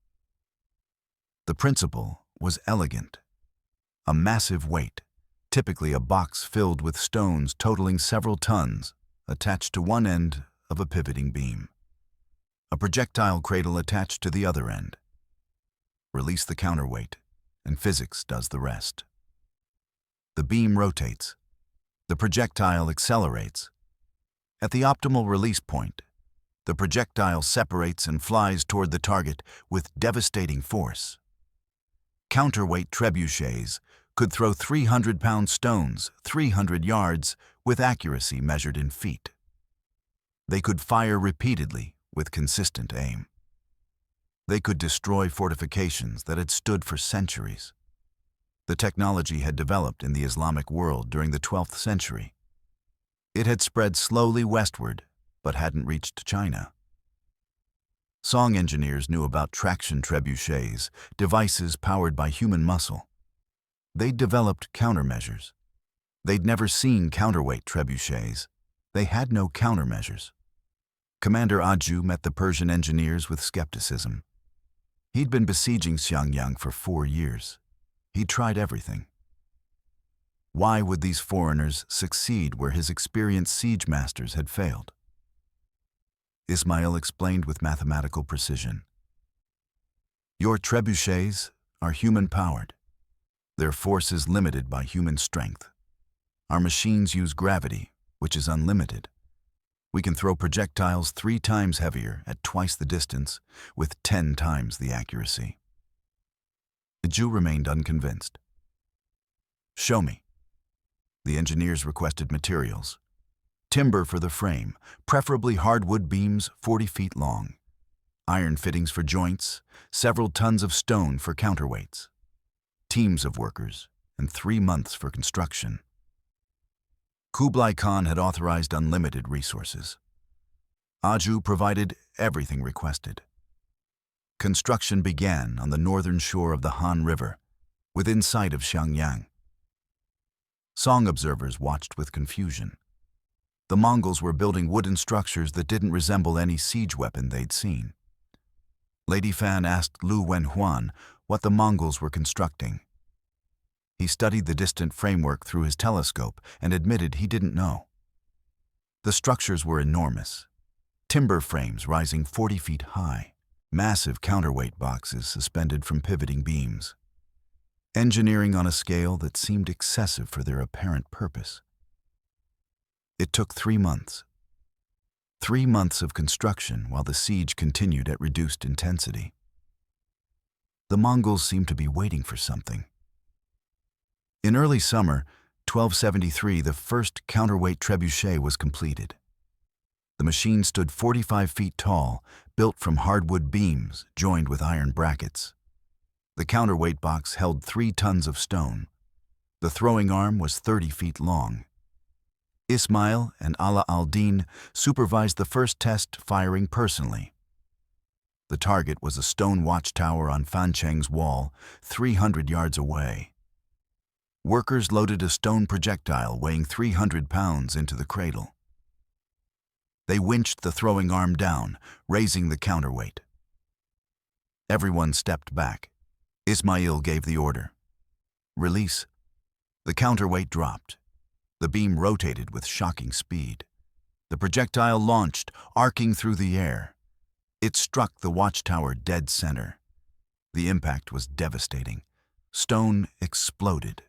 Speaker 1: The principle was elegant. A massive weight, typically a box filled with stones totaling several tons, attached to one end of a pivoting beam. A projectile cradle attached to the other end. Release the counterweight, and physics does the rest. The beam rotates. The projectile accelerates. At the optimal release point, the projectile separates and flies toward the target with devastating force. Counterweight trebuchets could throw 300-pound stones 300 yards with accuracy measured in feet. They could fire repeatedly with consistent aim. They could destroy fortifications that had stood for centuries. The technology had developed in the Islamic world during the 12th century, It had spread slowly westward, but hadn't reached China. Song engineers knew about traction trebuchets, devices powered by human muscle. They'd developed countermeasures. They'd never seen counterweight trebuchets. They had no countermeasures. Commander Aju met the Persian engineers with skepticism. He'd been besieging Xiangyang for 4 years. He'd tried everything. Why would these foreigners succeed where his experienced siege masters had failed? Ismail explained with mathematical precision. Your trebuchets are human-powered. Their force is limited by human strength. Our machines use gravity, which is unlimited. We can throw projectiles 3 times heavier at twice the distance with 10 times the accuracy. The Jew remained unconvinced. Show me. The engineers requested materials. Timber for the frame, preferably hardwood beams 40 feet long. Iron fittings for joints, several tons of stone for counterweights. Teams of workers, and 3 months for construction. Kublai Khan had authorized unlimited resources. Aju provided everything requested. Construction began on the northern shore of the Han River, within sight of Xiangyang. Song observers watched with confusion. The Mongols were building wooden structures that didn't resemble any siege weapon they'd seen. Lady Fan asked Lü Wenhuan what the Mongols were constructing. He studied the distant framework through his telescope and admitted he didn't know. The structures were enormous. Timber frames rising 40 feet high, massive counterweight boxes suspended from pivoting beams. Engineering on a scale that seemed excessive for their apparent purpose. It took 3 months. 3 months of construction while the siege continued at reduced intensity. The Mongols seemed to be waiting for something. In early summer, 1273, the first counterweight trebuchet was completed. The machine stood 45 feet tall, built from hardwood beams joined with iron brackets. The counterweight box held 3 tons of stone. The throwing arm was 30 feet long. Ismail and Ala al-Din supervised the first test, firing personally. The target was a stone watchtower on Fancheng's wall, 300 yards away. Workers loaded a stone projectile weighing 300 pounds into the cradle. They winched the throwing arm down, raising the counterweight. Everyone stepped back. Ismail gave the order. Release. The counterweight dropped. The beam rotated with shocking speed. The projectile launched, arcing through the air. It struck the watchtower dead center. The impact was devastating. Stone exploded.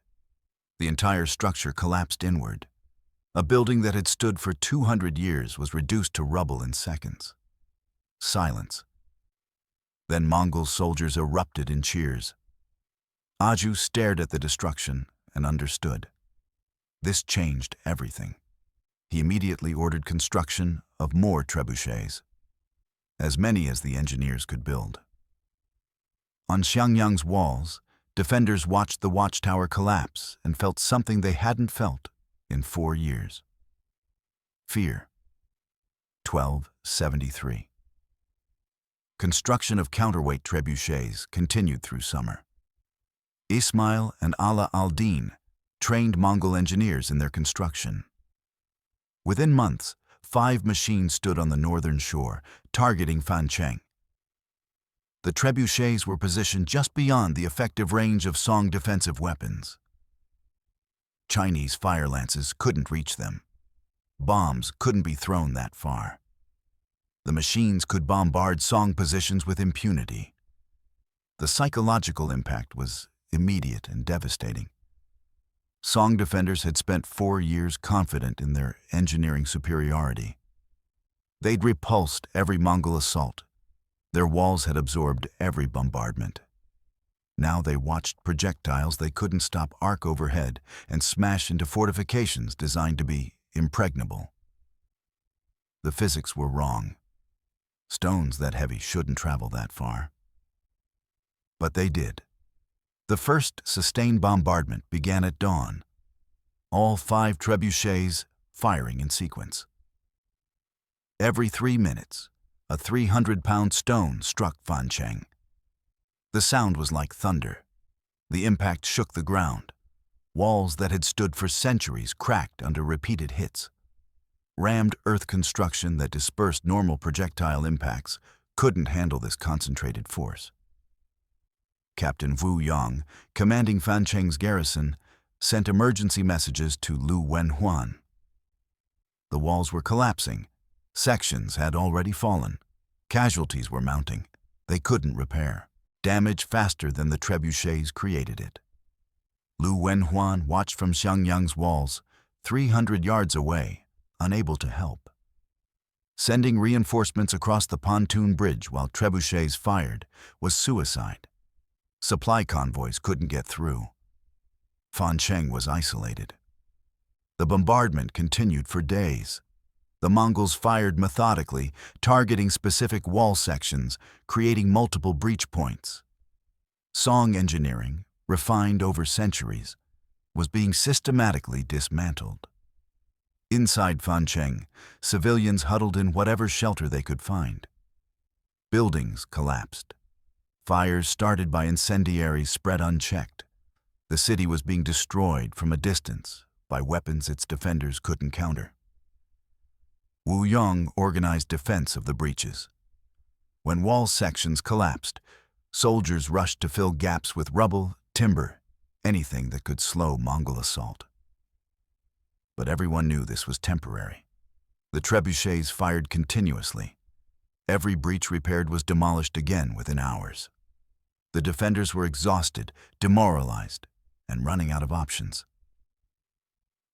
Speaker 1: The entire structure collapsed inward. A building that had stood for 200 years was reduced to rubble in seconds. Silence. Then Mongol soldiers erupted in cheers. Aju stared at the destruction and understood. This changed everything. He immediately ordered construction of more trebuchets, as many as the engineers could build. On Xiangyang's walls, defenders watched the watchtower collapse and felt something they hadn't felt in 4 years. Fear. 1273. Construction of counterweight trebuchets continued through summer. Ismail and Ala al-Din trained Mongol engineers in their construction. Within months, 5 machines stood on the northern shore, targeting Fancheng. The trebuchets were positioned just beyond the effective range of Song defensive weapons. Chinese fire lances couldn't reach them. Bombs couldn't be thrown that far. The machines could bombard Song positions with impunity. The psychological impact was immediate and devastating. Song defenders had spent 4 years confident in their engineering superiority. They'd repulsed every Mongol assault. Their walls had absorbed every bombardment. Now they watched projectiles they couldn't stop arc overhead and smash into fortifications designed to be impregnable. The physics were wrong. Stones that heavy shouldn't travel that far. But they did. The first sustained bombardment began at dawn. All 5 trebuchets firing in sequence. Every 3 minutes, a 300-pound stone struck Fancheng. The sound was like thunder. The impact shook the ground. Walls that had stood for centuries cracked under repeated hits. Rammed earth construction that dispersed normal projectile impacts couldn't handle this concentrated force. Captain Wu Yang, commanding Fancheng's garrison, sent emergency messages to Lü Wenhuan. The walls were collapsing. Sections had already fallen. Casualties were mounting. They couldn't repair. Damage faster than the trebuchets created it. Lü Wenhuan watched from Xiangyang's walls, 300 yards away, unable to help. Sending reinforcements across the pontoon bridge while trebuchets fired was suicide. Supply convoys couldn't get through. Fancheng was isolated. The bombardment continued for days. The Mongols fired methodically, targeting specific wall sections, creating multiple breach points. Song engineering, refined over centuries, was being systematically dismantled. Inside Fancheng, civilians huddled in whatever shelter they could find. Buildings collapsed. Fires started by incendiaries spread unchecked. The city was being destroyed from a distance by weapons its defenders couldn't counter. Wu Yang organized defense of the breaches. When wall sections collapsed, soldiers rushed to fill gaps with rubble, timber, anything that could slow Mongol assault. But everyone knew this was temporary. The trebuchets fired continuously. Every breach repaired was demolished again within hours. The defenders were exhausted, demoralized, and running out of options.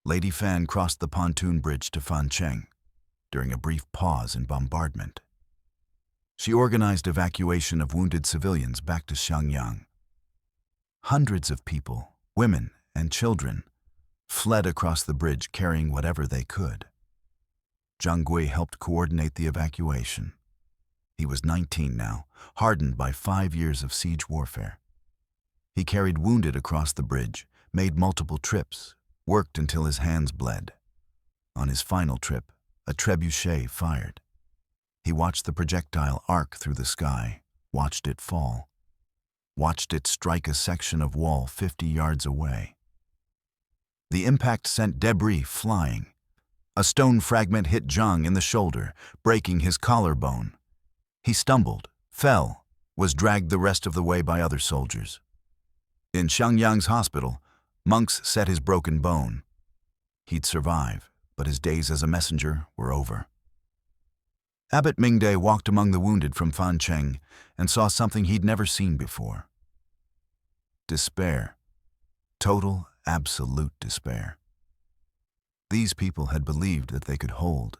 Speaker 1: Lady Fan crossed the pontoon bridge to Fancheng during a brief pause in bombardment. She organized evacuation of wounded civilians back to Xiangyang. Hundreds of people, women and children, fled across the bridge carrying whatever they could. Zhang Gui helped coordinate the evacuation. He was 19 now, hardened by 5 years of siege warfare. He carried wounded across the bridge, made multiple trips, worked until his hands bled. On his final trip, a trebuchet fired. He watched the projectile arc through the sky, watched it fall, watched it strike a section of wall 50 yards away. The impact sent debris flying. A stone fragment hit Zhang in the shoulder, breaking his collarbone. He stumbled, fell, was dragged the rest of the way by other soldiers. In Xiangyang's hospital, monks set his broken bone. He'd survive, but his days as a messenger were over. Abbot Mingde walked among the wounded from Fancheng and saw something he'd never seen before. Despair. Total, absolute despair. These people had believed that they could hold.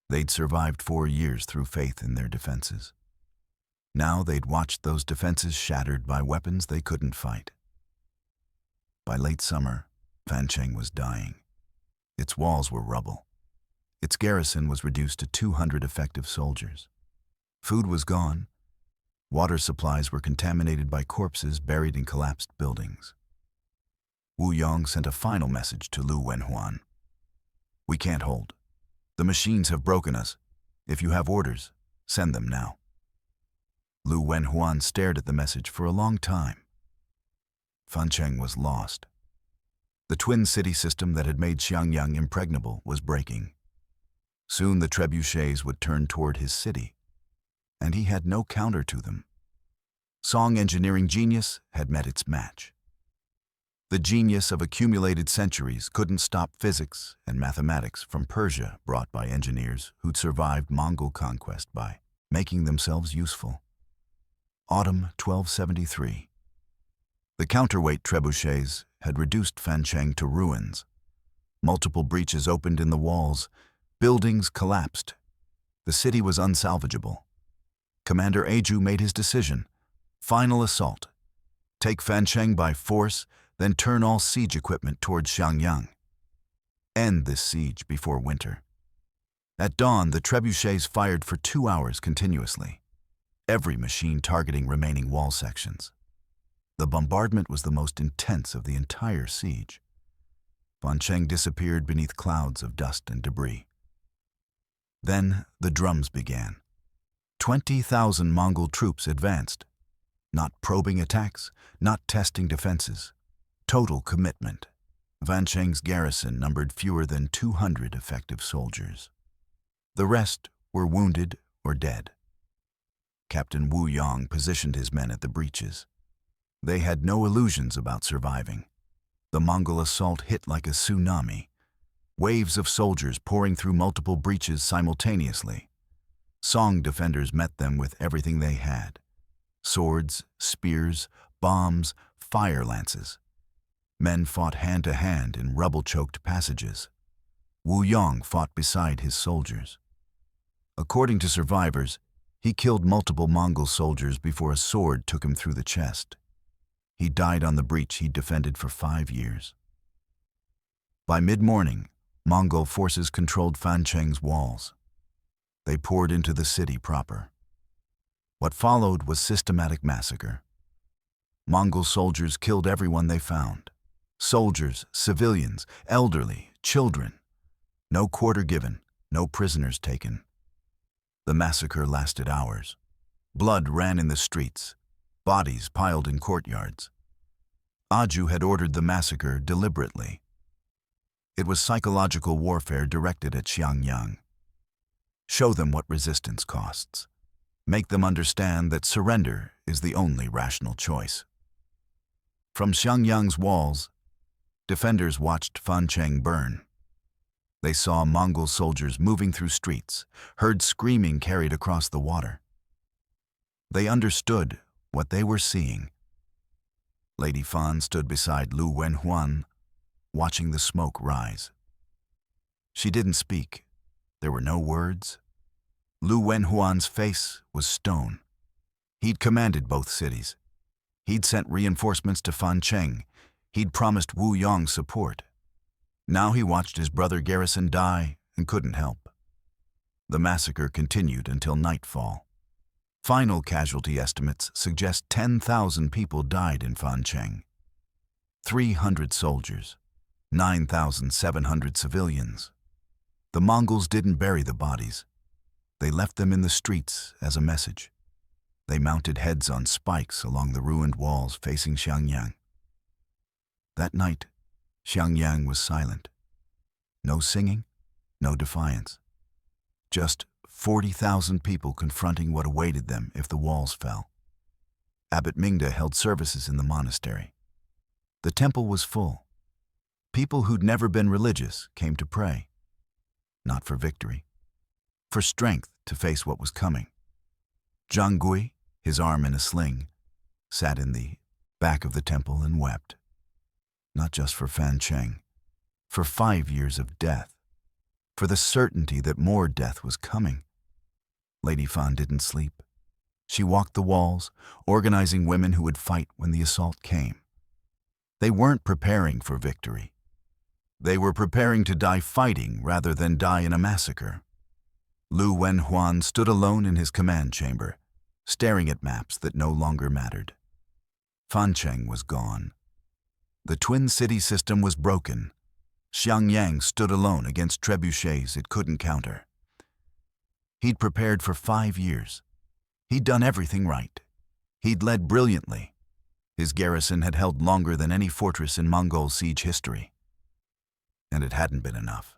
Speaker 1: They'd survived 4 years through faith in their defenses. Now they'd watched those defenses shattered by weapons they couldn't fight. By late summer, Fancheng was dying. Its walls were rubble. Its garrison was reduced to 200 effective soldiers. Food was gone. Water supplies were contaminated by corpses buried in collapsed buildings. Wu Yang sent a final message to Lü Wenhuan. "We can't hold. The machines have broken us. If you have orders, send them now." Lü Wenhuan stared at the message for a long time. Fancheng was lost. The twin city system that had made Xiangyang impregnable was breaking. Soon the trebuchets would turn toward his city, and he had no counter to them. Song engineering genius had met its match. The genius of accumulated centuries couldn't stop physics and mathematics from Persia brought by engineers who'd survived Mongol conquest by making themselves useful. Autumn 1273. The counterweight trebuchets had reduced Fancheng to ruins. Multiple breaches opened in the walls. Buildings collapsed. The city was unsalvageable. Commander Aju made his decision. Final assault. Take Fancheng by force, then turn all siege equipment towards Xiangyang. End this siege before winter. At dawn, the trebuchets fired for 2 hours continuously, every machine targeting remaining wall sections. The bombardment was the most intense of the entire siege. Fancheng disappeared beneath clouds of dust and debris. Then the drums began. 20,000 Mongol troops advanced. Not probing attacks, not testing defenses. Total commitment. Fancheng's garrison numbered fewer than 200 effective soldiers. The rest were wounded or dead. Captain Wu Yang positioned his men at the breaches. They had no illusions about surviving. The Mongol assault hit like a tsunami, waves of soldiers pouring through multiple breaches simultaneously. Song defenders met them with everything they had: swords, spears, bombs, fire lances. Men fought hand to hand in rubble-choked passages. Wu Yang fought beside his soldiers. According to survivors, he killed multiple Mongol soldiers before a sword took him through the chest. He died on the breach he defended for 5 years. By mid-morning, Mongol forces controlled Fancheng's walls. They poured into the city proper. What followed was systematic massacre. Mongol soldiers killed everyone they found. Soldiers, civilians, elderly, children. No quarter given, no prisoners taken. The massacre lasted hours. Blood ran in the streets, bodies piled in courtyards. Aju had ordered the massacre deliberately. It was psychological warfare directed at Xiangyang. Show them what resistance costs. Make them understand that surrender is the only rational choice. From Xiangyang's walls, defenders watched Fancheng burn. They saw Mongol soldiers moving through streets, heard screaming carried across the water. They understood what they were seeing. Lady Fan stood beside Lü Wenhuan, watching the smoke rise. She didn't speak. There were no words. Lü Wenhuan's face was stone. He'd commanded both cities. He'd sent reinforcements to Fancheng. He'd promised Wu Yang support. Now he watched his brother garrison die and couldn't help. The massacre continued until nightfall. Final casualty estimates suggest 10,000 people died in Fancheng. 300 soldiers, 9,700 civilians. The Mongols didn't bury the bodies. They left them in the streets as a message. They mounted heads on spikes along the ruined walls facing Xiangyang. That night, Xiangyang was silent. No singing, no defiance. Just 40,000 people confronting what awaited them if the walls fell. Abbot Mingda held services in the monastery. The temple was full. People who'd never been religious came to pray. Not for victory, for strength to face what was coming. Zhang Gui, his arm in a sling, sat in the back of the temple and wept. Not just for Fancheng, for 5 years of death, for the certainty that more death was coming. Lady Fan didn't sleep. She walked the walls, organizing women who would fight when the assault came. They weren't preparing for victory. They were preparing to die fighting rather than die in a massacre. Lü Wenhuan stood alone in his command chamber, staring at maps that no longer mattered. Fancheng was gone. The twin city system was broken. Xiangyang stood alone against trebuchets it couldn't counter. He'd prepared for 5 years. He'd done everything right. He'd led brilliantly. His garrison had held longer than any fortress in Mongol siege history. And it hadn't been enough.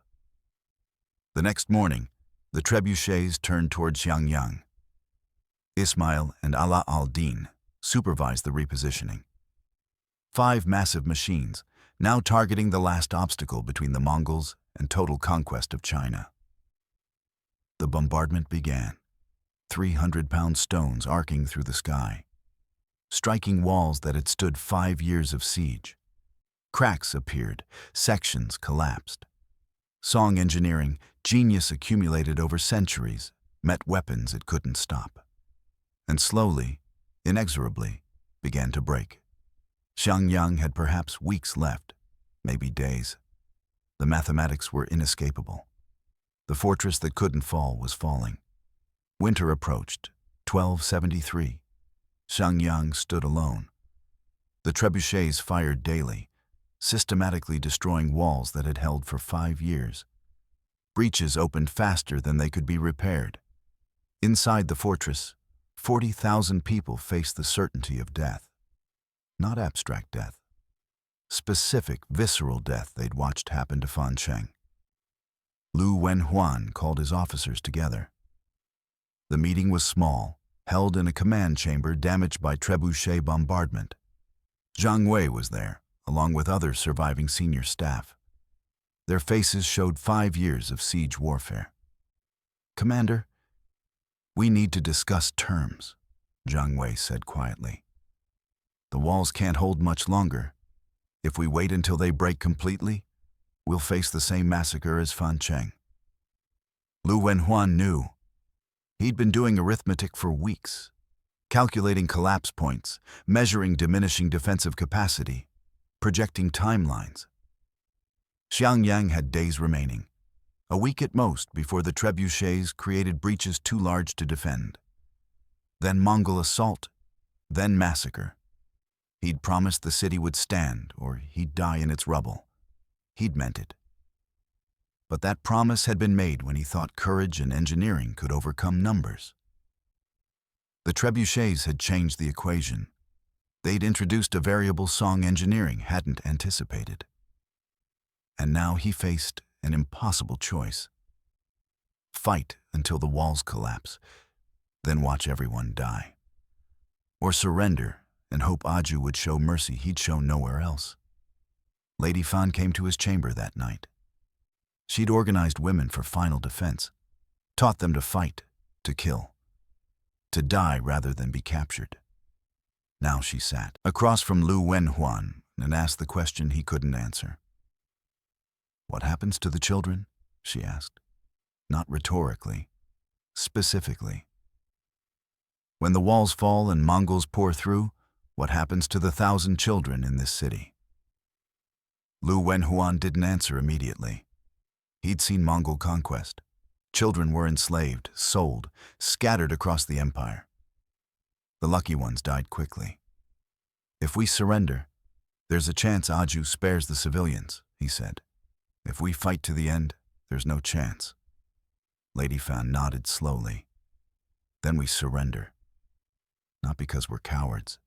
Speaker 1: The next morning, the trebuchets turned toward Xiangyang. Ismail and Ala al-Din supervised the repositioning. 5 massive machines, now targeting the last obstacle between the Mongols and total conquest of China. The bombardment began, 300-pound stones arcing through the sky, striking walls that had stood 5 years of siege. Cracks appeared, sections collapsed. Song engineering, genius accumulated over centuries, met weapons it couldn't stop. And slowly, inexorably, began to break. Xiangyang had perhaps weeks left, maybe days. The mathematics were inescapable. The fortress that couldn't fall was falling. Winter approached, 1273. Xiangyang stood alone. The trebuchets fired daily, systematically destroying walls that had held for 5 years. Breaches opened faster than they could be repaired. Inside the fortress, 40,000 people faced the certainty of death. Not abstract death. Specific, visceral death they'd watched happen to Fan Cheng. Lü Wenhuan called his officers together. The meeting was small, held in a command chamber damaged by trebuchet bombardment. Zhang Wei was there, along with other surviving senior staff. Their faces showed 5 years of siege warfare. "Commander, we need to discuss terms," Zhang Wei said quietly. "The walls can't hold much longer. If we wait until they break completely, we'll face the same massacre as Fan Cheng." Lü Wenhuan knew. He'd been doing arithmetic for weeks, calculating collapse points, measuring diminishing defensive capacity, projecting timelines. Xiangyang had days remaining, a week at most before the trebuchets created breaches too large to defend. Then Mongol assault, then massacre. He'd promised the city would stand, or he'd die in its rubble. He'd meant it. But that promise had been made when he thought courage and engineering could overcome numbers. The trebuchets had changed the equation. They'd introduced a variable Song engineering hadn't anticipated. And now he faced an impossible choice. Fight until the walls collapse, then watch everyone die. Or surrender and hope Aju would show mercy he'd shown nowhere else. Lady Fan came to his chamber that night. She'd organized women for final defense, taught them to fight, to kill, to die rather than be captured. Now she sat across from Lü Wenhuan and asked the question he couldn't answer. "What happens to the children?" she asked. Not rhetorically, specifically. "When the walls fall and Mongols pour through, what happens to the 1,000 children in this city?" Lü Wenhuan didn't answer immediately. He'd seen Mongol conquest. Children were enslaved, sold, scattered across the empire. The lucky ones died quickly. "If we surrender, there's a chance Aju spares the civilians," he said. "If we fight to the end, there's no chance." Lady Fan nodded slowly. "Then we surrender. Not because we're cowards,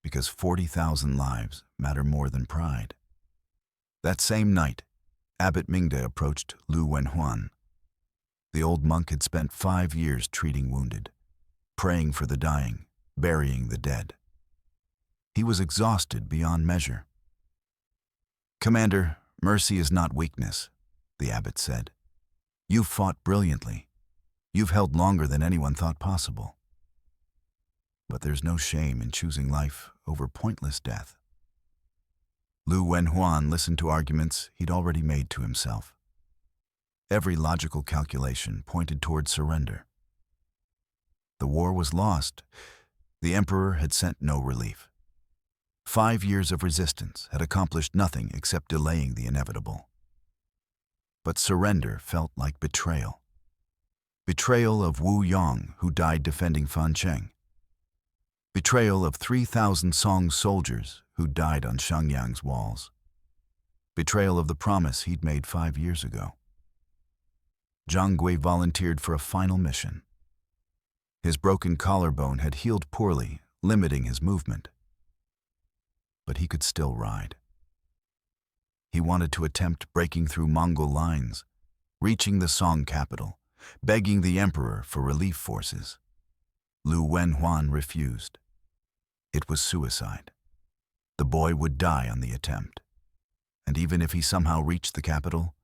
Speaker 1: because 40,000 lives matter more than pride." That same night, Abbot Mingde approached Lü Wenhuan. The old monk had spent 5 years treating wounded, praying for the dying, burying the dead. He was exhausted beyond measure. "Commander, mercy is not weakness," the abbot said. "You've fought brilliantly. You've held longer than anyone thought possible. But there's no shame in choosing life over pointless death." Lü Wenhuan listened to arguments he'd already made to himself. Every logical calculation pointed toward surrender. The war was lost. The emperor had sent no relief. 5 years of resistance had accomplished nothing except delaying the inevitable. But surrender felt like betrayal. Betrayal of Wu Yong, who died defending Fan Cheng. Betrayal of 3,000 Song soldiers who died on Xiangyang's walls. Betrayal of the promise he'd made 5 years ago. Zhang Gui volunteered for a final mission. His broken collarbone had healed poorly, limiting his movement. But he could still ride. He wanted to attempt breaking through Mongol lines, reaching the Song capital, begging the emperor for relief forces. Lü Wenhuan refused. It was suicide. The boy would die on the attempt. And even if he somehow reached the capital,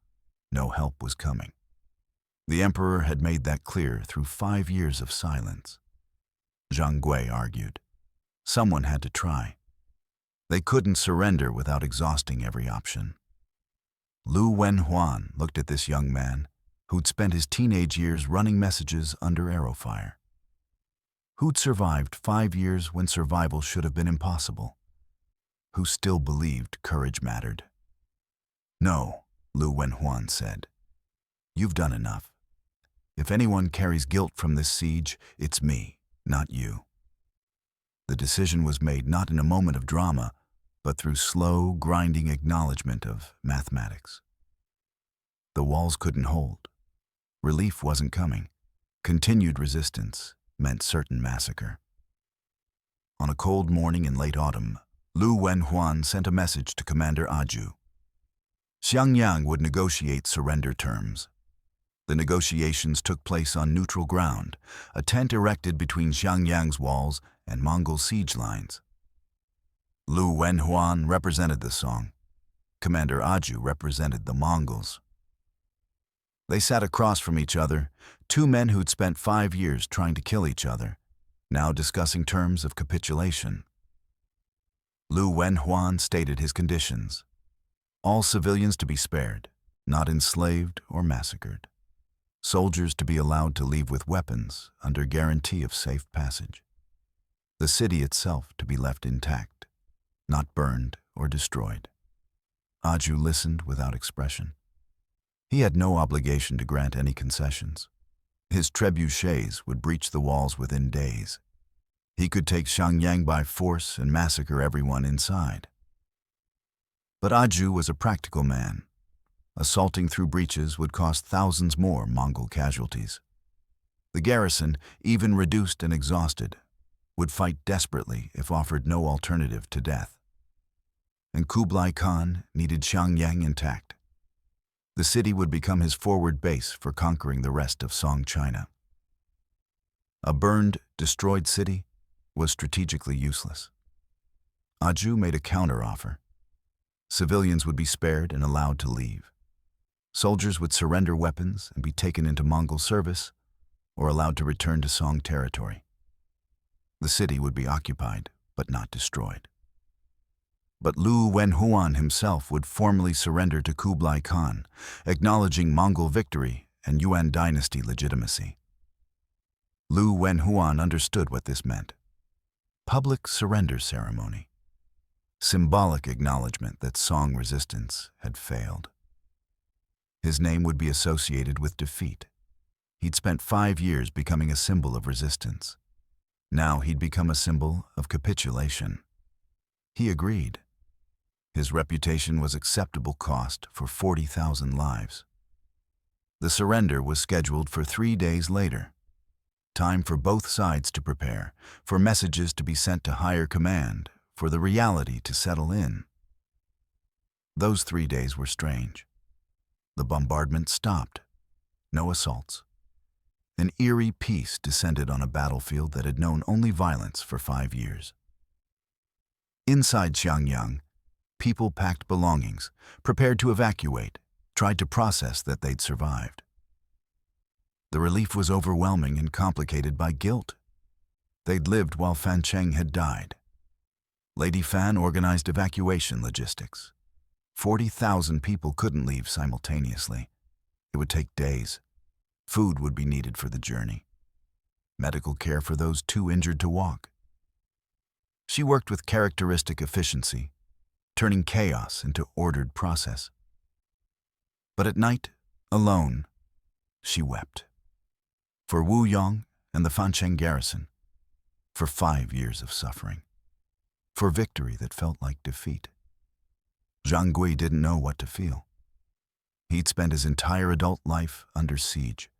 Speaker 1: no help was coming. The emperor had made that clear through 5 years of silence. Zhang Gui argued. Someone had to try. They couldn't surrender without exhausting every option. Lü Wenhuan looked at this young man who'd spent his teenage years running messages under arrow fire. Who'd survived 5 years when survival should have been impossible. Who still believed courage mattered. "No," Lü Wenhuan said. "You've done enough. If anyone carries guilt from this siege, it's me, not you." The decision was made not in a moment of drama, but through slow, grinding acknowledgement of mathematics. The walls couldn't hold. Relief wasn't coming. Continued resistance meant certain massacre. On a cold morning in late autumn, Lü Wenhuan sent a message to Commander Aju. Xiangyang would negotiate surrender terms. The negotiations took place on neutral ground, a tent erected between Xiangyang's walls and Mongol siege lines. Lü Wenhuan represented the Song. Commander Aju represented the Mongols. They sat across from each other, two men who'd spent 5 years trying to kill each other, now discussing terms of capitulation. Lü Wenhuan stated his conditions. All civilians to be spared, not enslaved or massacred. Soldiers to be allowed to leave with weapons under guarantee of safe passage. The city itself to be left intact, not burned or destroyed. Aju listened without expression. He had no obligation to grant any concessions. His trebuchets would breach the walls within days. He could take Xiangyang by force and massacre everyone inside. But Aju was a practical man. Assaulting through breaches would cost thousands more Mongol casualties. The garrison, even reduced and exhausted, would fight desperately if offered no alternative to death. And Kublai Khan needed Xiangyang intact. The city would become his forward base for conquering the rest of Song China. A burned, destroyed city was strategically useless. Aju made a counteroffer. Civilians would be spared and allowed to leave. Soldiers would surrender weapons and be taken into Mongol service or allowed to return to Song territory. The city would be occupied, but not destroyed. But Lü Wenhuan himself would formally surrender to Kublai Khan, acknowledging Mongol victory and Yuan dynasty legitimacy. Lü Wenhuan understood what this meant. Public surrender ceremony. Symbolic acknowledgement that Song resistance had failed. His name would be associated with defeat. He'd spent 5 years becoming a symbol of resistance. Now he'd become a symbol of capitulation. He agreed. His reputation was acceptable cost for 40,000 lives. The surrender was scheduled for 3 days later. Time for both sides to prepare, for messages to be sent to higher command, for the reality to settle in. Those 3 days were strange. The bombardment stopped. No assaults. An eerie peace descended on a battlefield that had known only violence for 5 years. Inside Xiangyang, people packed belongings, prepared to evacuate, tried to process that they'd survived. The relief was overwhelming and complicated by guilt. They'd lived while Fan Cheng had died. Lady Fan organized evacuation logistics. 40,000 people couldn't leave simultaneously. It would take days. Food would be needed for the journey. Medical care for those too injured to walk. She worked with characteristic efficiency, turning chaos into ordered process. But at night, alone, she wept. For Wu Yong and the Fancheng garrison. For 5 years of suffering. For victory that felt like defeat. Zhang Gui didn't know what to feel. He'd spent his entire adult life under siege.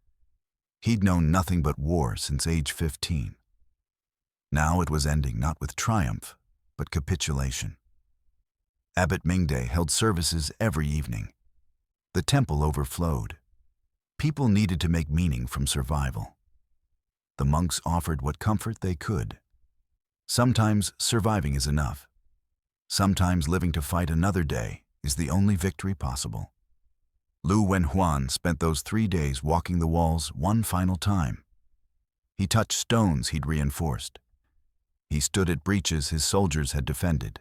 Speaker 1: He'd known nothing but war since age 15. Now it was ending not with triumph, but capitulation. Abbot Mingde held services every evening. The temple overflowed. People needed to make meaning from survival. The monks offered what comfort they could. Sometimes surviving is enough. Sometimes living to fight another day is the only victory possible. Lü Wenhuan spent those 3 days walking the walls one final time. He touched stones he'd reinforced. He stood at breaches his soldiers had defended.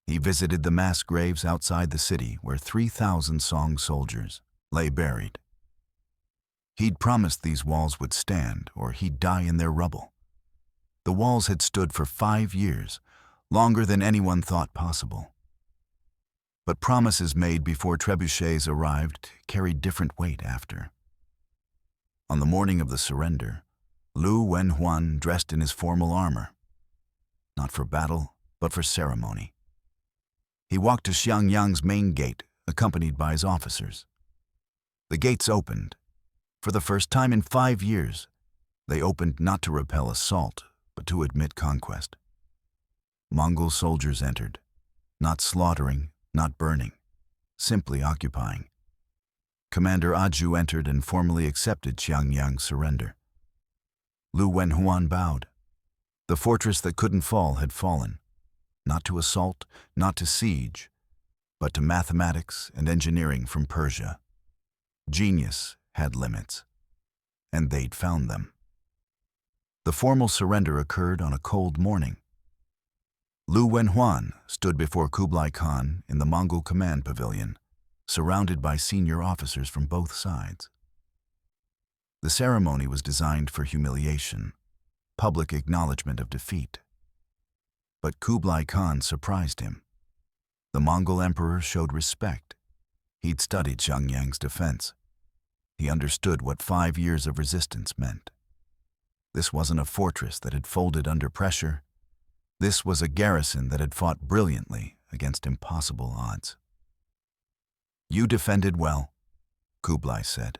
Speaker 1: He visited the mass graves outside the city where 3,000 Song soldiers lay buried. He'd promised these walls would stand or he'd die in their rubble. The walls had stood for 5 years, longer than anyone thought possible. But promises made before trebuchets arrived carried different weight after. On the morning of the surrender, Lü Wenhuan dressed in his formal armor, not for battle, but for ceremony. He walked to Xiangyang's main gate, accompanied by his officers. The gates opened. For the first time in 5 years, they opened not to repel assault, but to admit conquest. Mongol soldiers entered, not slaughtering, not burning, simply occupying. Commander Aju entered and formally accepted Xiangyang's surrender. Lü Wenhuan bowed. The fortress that couldn't fall had fallen, not to assault, not to siege, but to mathematics and engineering from Persia. Genius had limits, and they'd found them. The formal surrender occurred on a cold morning. Lü Wenhuan stood before Kublai Khan in the Mongol command pavilion, surrounded by senior officers from both sides. The ceremony was designed for humiliation, public acknowledgement of defeat. But Kublai Khan surprised him. The Mongol emperor showed respect. He'd studied Xiangyang's defense. He understood what 5 years of resistance meant. This wasn't a fortress that had folded under pressure. This was a garrison that had fought brilliantly against impossible odds. "You defended well," Kublai said.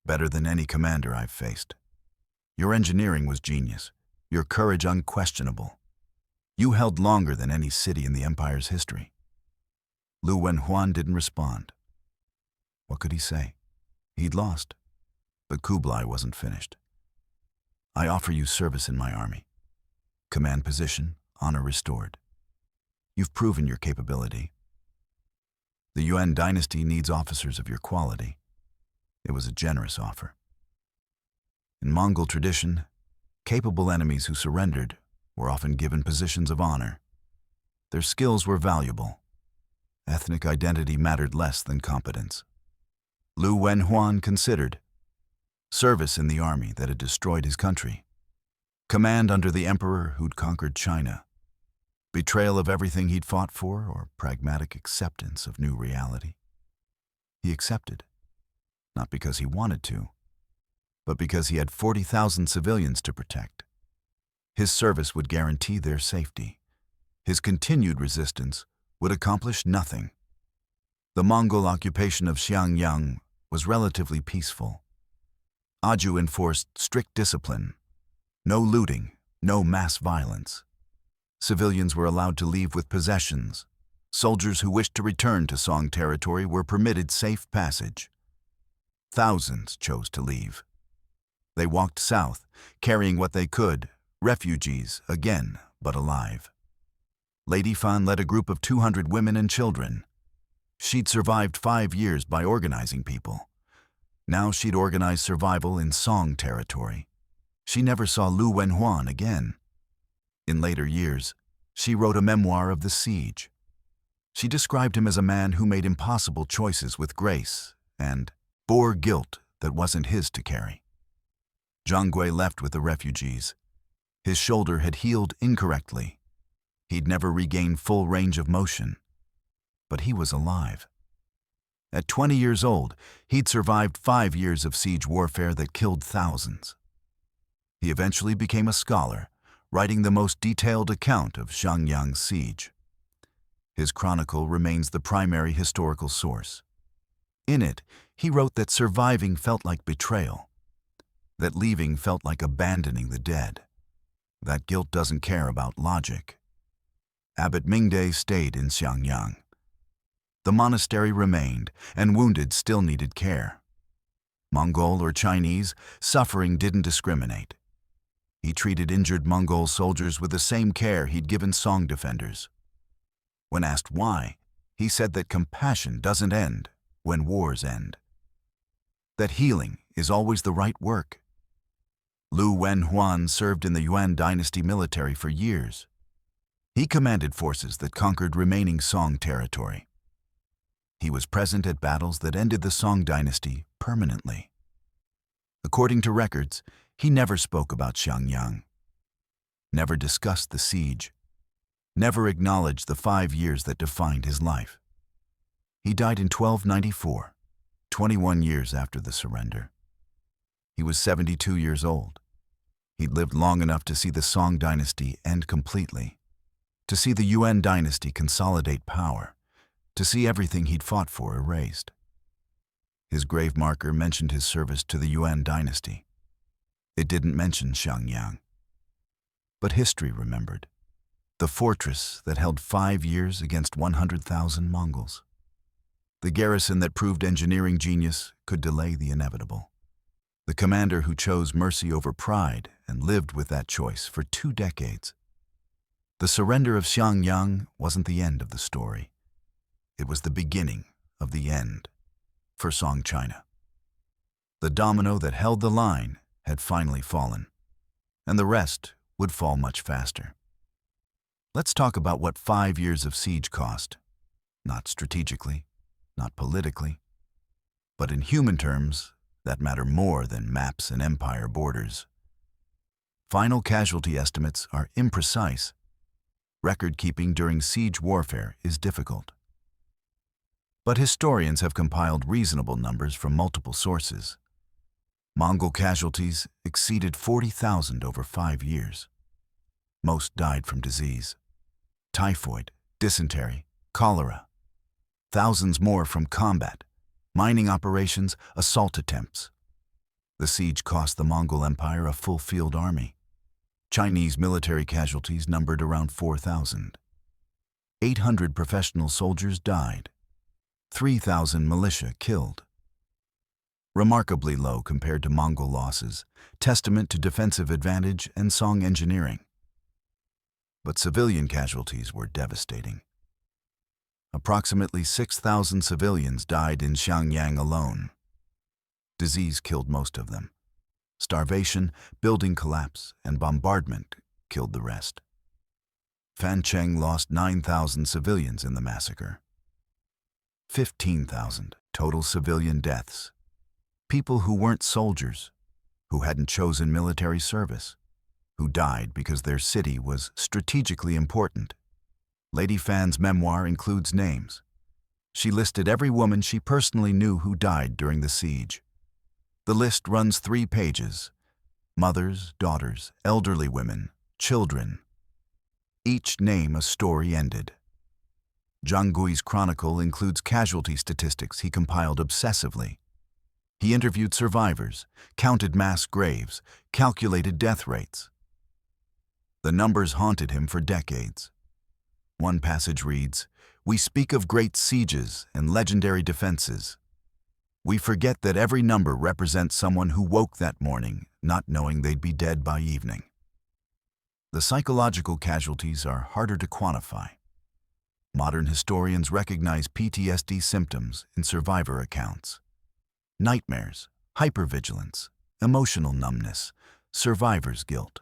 Speaker 1: "Better than any commander I've faced. Your engineering was genius, your courage unquestionable. You held longer than any city in the empire's history." Lü Wenhuan didn't respond. What could he say? He'd lost, but Kublai wasn't finished. "I offer you service in my army. Command position, honor restored. You've proven your capability. The Yuan dynasty needs officers of your quality." It was a generous offer. In Mongol tradition, capable enemies who surrendered were often given positions of honor. Their skills were valuable. Ethnic identity mattered less than competence. Lü Wenhuan considered service in the army that had destroyed his country, command under the emperor who'd conquered China, betrayal of everything he'd fought for, or pragmatic acceptance of new reality. He accepted, not because he wanted to, but because he had 40,000 civilians to protect. His service would guarantee their safety. His continued resistance would accomplish nothing. The Mongol occupation of Xiangyang was relatively peaceful. Aju enforced strict discipline. No looting, no mass violence. Civilians were allowed to leave with possessions. Soldiers who wished to return to Song territory were permitted safe passage. Thousands chose to leave. They walked south, carrying what they could, refugees, again, but alive. Lady Fan led a group of 200 women and children. She'd survived 5 years by organizing people. Now she'd organize survival in Song territory. She never saw Lü Wenhuan again. In later years, she wrote a memoir of the siege. She described him as a man who made impossible choices with grace and bore guilt that wasn't his to carry. Zhang Gui left with the refugees. His shoulder had healed incorrectly. He'd never regained full range of motion. But he was alive. At 20 years old, he'd survived 5 years of siege warfare that killed thousands. He eventually became a scholar, writing the most detailed account of Xiangyang's siege. His chronicle remains the primary historical source. In it, he wrote that surviving felt like betrayal, that leaving felt like abandoning the dead. That guilt doesn't care about logic. Abbot Mingde stayed in Xiangyang. The monastery remained, and wounded still needed care. Mongol or Chinese, suffering didn't discriminate. He treated injured Mongol soldiers with the same care he'd given Song defenders. When asked why, he said that compassion doesn't end when wars end. That healing is always the right work. Lü Wenhuan served in the Yuan dynasty military for years. He commanded forces that conquered remaining Song territory. He was present at battles that ended the Song dynasty permanently. According to records, he never spoke about Xiangyang, never discussed the siege, never acknowledged the 5 years that defined his life. He died in 1294, 21 years after the surrender. He was 72 years old. He'd lived long enough to see the Song dynasty end completely, to see the Yuan dynasty consolidate power, to see everything he'd fought for erased. His grave marker mentioned his service to the Yuan dynasty. It didn't mention Xiangyang. But history remembered. The fortress that held 5 years against 100,000 Mongols. The garrison that proved engineering genius could delay the inevitable. The commander who chose mercy over pride and lived with that choice for 2 decades. The surrender of Xiangyang wasn't the end of the story. It was the beginning of the end for Song China. The domino that held the line had finally fallen, and the rest would fall much faster. Let's talk about what 5 years of siege cost. Not strategically, not politically, but in human terms that matter more than maps and empire borders. Final casualty estimates are imprecise. Record-keeping during siege warfare is difficult. But historians have compiled reasonable numbers from multiple sources. Mongol casualties exceeded 40,000 over 5 years. Most died from disease. Typhoid, dysentery, cholera. Thousands more from combat, mining operations, assault attempts. The siege cost the Mongol Empire a full field army. Chinese military casualties numbered around 4,000. 800 professional soldiers died. 3,000 militia killed. Remarkably low compared to Mongol losses, testament to defensive advantage and Song engineering. But civilian casualties were devastating. Approximately 6,000 civilians died in Xiangyang alone. Disease killed most of them. Starvation, building collapse, and bombardment killed the rest. Fancheng lost 9,000 civilians in the massacre. 15,000 total civilian deaths. People who weren't soldiers, who hadn't chosen military service, who died because their city was strategically important. Lady Fan's memoir includes names. She listed every woman she personally knew who died during the siege. The list runs 3 pages. Mothers, daughters, elderly women, children. Each name a story ended. Zhang Gui's chronicle includes casualty statistics he compiled obsessively. He interviewed survivors, counted mass graves, calculated death rates. The numbers haunted him for decades. One passage reads, "We speak of great sieges and legendary defenses. We forget that every number represents someone who woke that morning, not knowing they'd be dead by evening." The psychological casualties are harder to quantify. Modern historians recognize PTSD symptoms in survivor accounts. Nightmares, hypervigilance, emotional numbness, survivor's guilt.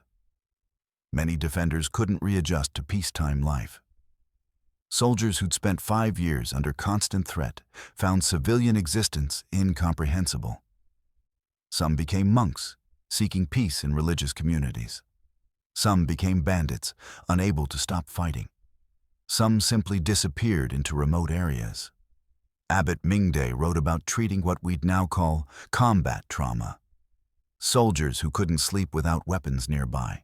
Speaker 1: Many defenders couldn't readjust to peacetime life. Soldiers who'd spent 5 years under constant threat found civilian existence incomprehensible. Some became monks, seeking peace in religious communities. Some became bandits, unable to stop fighting. Some simply disappeared into remote areas. Abbot Mingde wrote about treating what we'd now call combat trauma. Soldiers who couldn't sleep without weapons nearby.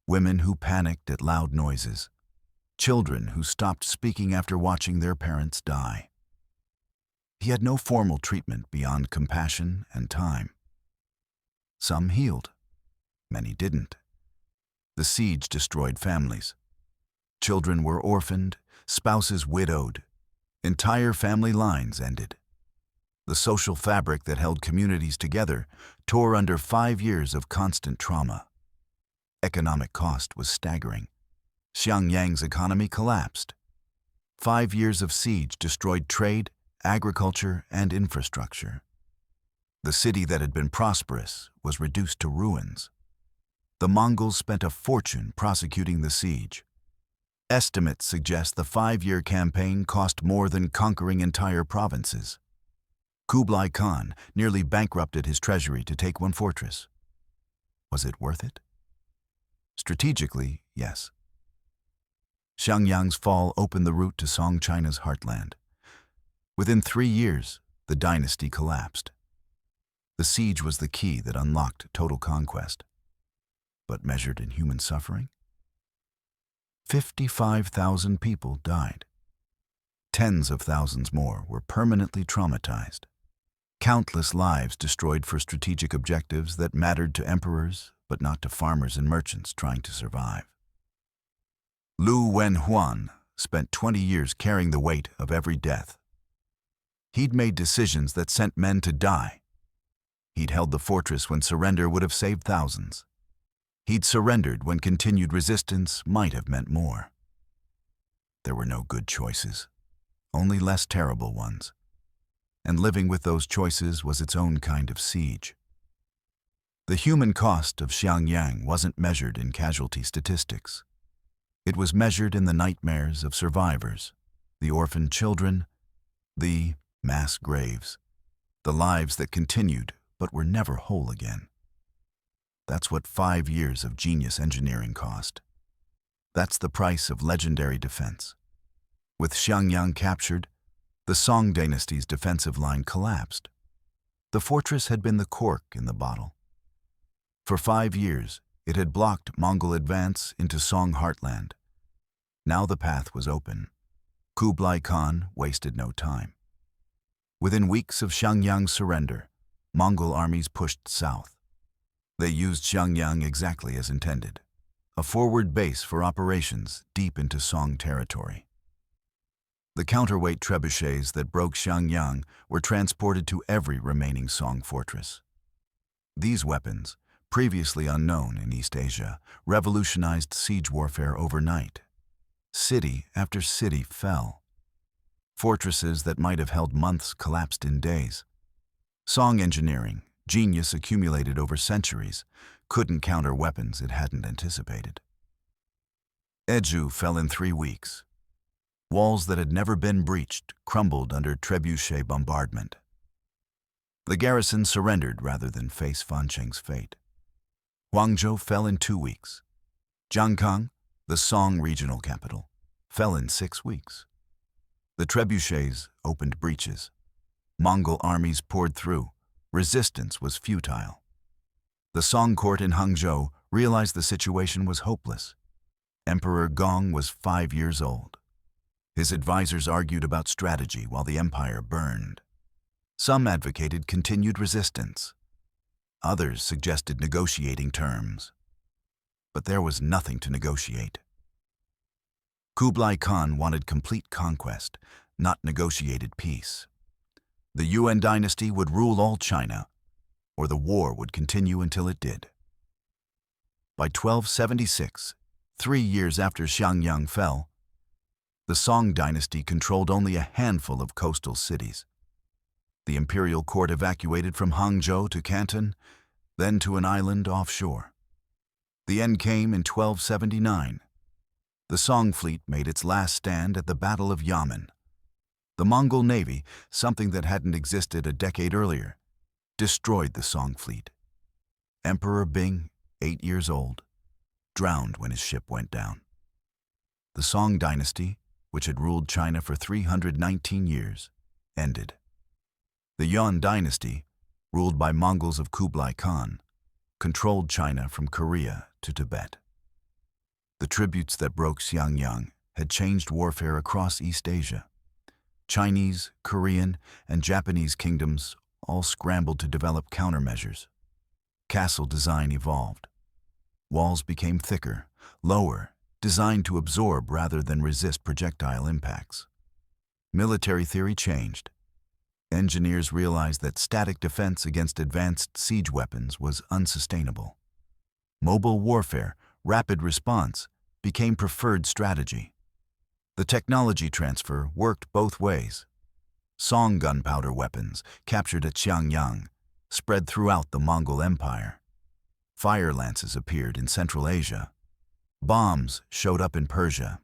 Speaker 1: Women who panicked at loud noises. Children who stopped speaking after watching their parents die. He had no formal treatment beyond compassion and time. Some healed. Many didn't. The siege destroyed families. Children were orphaned, spouses widowed. Entire family lines ended. The social fabric that held communities together tore under 5 years of constant trauma. Economic cost was staggering. Xiangyang's economy collapsed. 5 years of siege destroyed trade, agriculture, and infrastructure. The city that had been prosperous was reduced to ruins. The Mongols spent a fortune prosecuting the siege. Estimates suggest the 5-year campaign cost more than conquering entire provinces. Kublai Khan nearly bankrupted his treasury to take one fortress. Was it worth it? Strategically, yes. Xiangyang's fall opened the route to Song China's heartland. Within 3 years, the dynasty collapsed. The siege was the key that unlocked total conquest. But measured in human suffering? 55,000 people died. Tens of thousands more were permanently traumatized. Countless lives destroyed for strategic objectives that mattered to emperors, but not to farmers and merchants trying to survive. Lü Wenhuan spent 20 years carrying the weight of every death. He'd made decisions that sent men to die. He'd held the fortress when surrender would have saved thousands. He'd surrendered when continued resistance might have meant more. There were no good choices, only less terrible ones. And living with those choices was its own kind of siege. The human cost of Xiangyang wasn't measured in casualty statistics. It was measured in the nightmares of survivors, the orphaned children, the mass graves, the lives that continued but were never whole again. That's what 5 years of genius engineering cost. That's the price of legendary defense. With Xiangyang captured, the Song dynasty's defensive line collapsed. The fortress had been the cork in the bottle. For 5 years, it had blocked Mongol advance into Song heartland. Now the path was open. Kublai Khan wasted no time. Within weeks of Xiangyang's surrender, Mongol armies pushed south. They used Xiangyang exactly as intended, a forward base for operations deep into Song territory. The counterweight trebuchets that broke Xiangyang were transported to every remaining Song fortress. These weapons, previously unknown in East Asia, revolutionized siege warfare overnight. City after city fell. Fortresses that might have held months collapsed in days. Song engineering, genius accumulated over centuries, couldn't counter weapons it hadn't anticipated. Eju fell in 3 weeks. Walls that had never been breached crumbled under trebuchet bombardment. The garrison surrendered rather than face Fancheng's fate. Guangzhou fell in 2 weeks. Jiangkang, the Song regional capital, fell in 6 weeks. The trebuchets opened breaches. Mongol armies poured through. Resistance was futile. The Song court in Hangzhou realized the situation was hopeless. Emperor Gong was 5 years old. His advisors argued about strategy while the empire burned. Some advocated continued resistance. Others suggested negotiating terms. But there was nothing to negotiate. Kublai Khan wanted complete conquest, not negotiated peace. The Yuan dynasty would rule all China, or the war would continue until it did. By 1276, 3 years after Xiangyang fell, the Song dynasty controlled only a handful of coastal cities. The imperial court evacuated from Hangzhou to Canton, then to an island offshore. The end came in 1279. The Song fleet made its last stand at the Battle of Yamen. The Mongol navy, something that hadn't existed a decade earlier, destroyed the Song fleet. Emperor Bing, 8 years old, drowned when his ship went down. The Song dynasty, which had ruled China for 319 years, ended. The Yuan dynasty, ruled by Mongols of Kublai Khan, controlled China from Korea to Tibet. The tributes that broke Xiangyang had changed warfare across East Asia. Chinese, Korean, and Japanese kingdoms all scrambled to develop countermeasures. Castle design evolved. Walls became thicker, lower, designed to absorb rather than resist projectile impacts. Military theory changed. Engineers realized that static defense against advanced siege weapons was unsustainable. Mobile warfare, rapid response, became preferred strategy. The technology transfer worked both ways. Song gunpowder weapons, captured at Xiangyang, spread throughout the Mongol Empire. Fire lances appeared in Central Asia. Bombs showed up in Persia.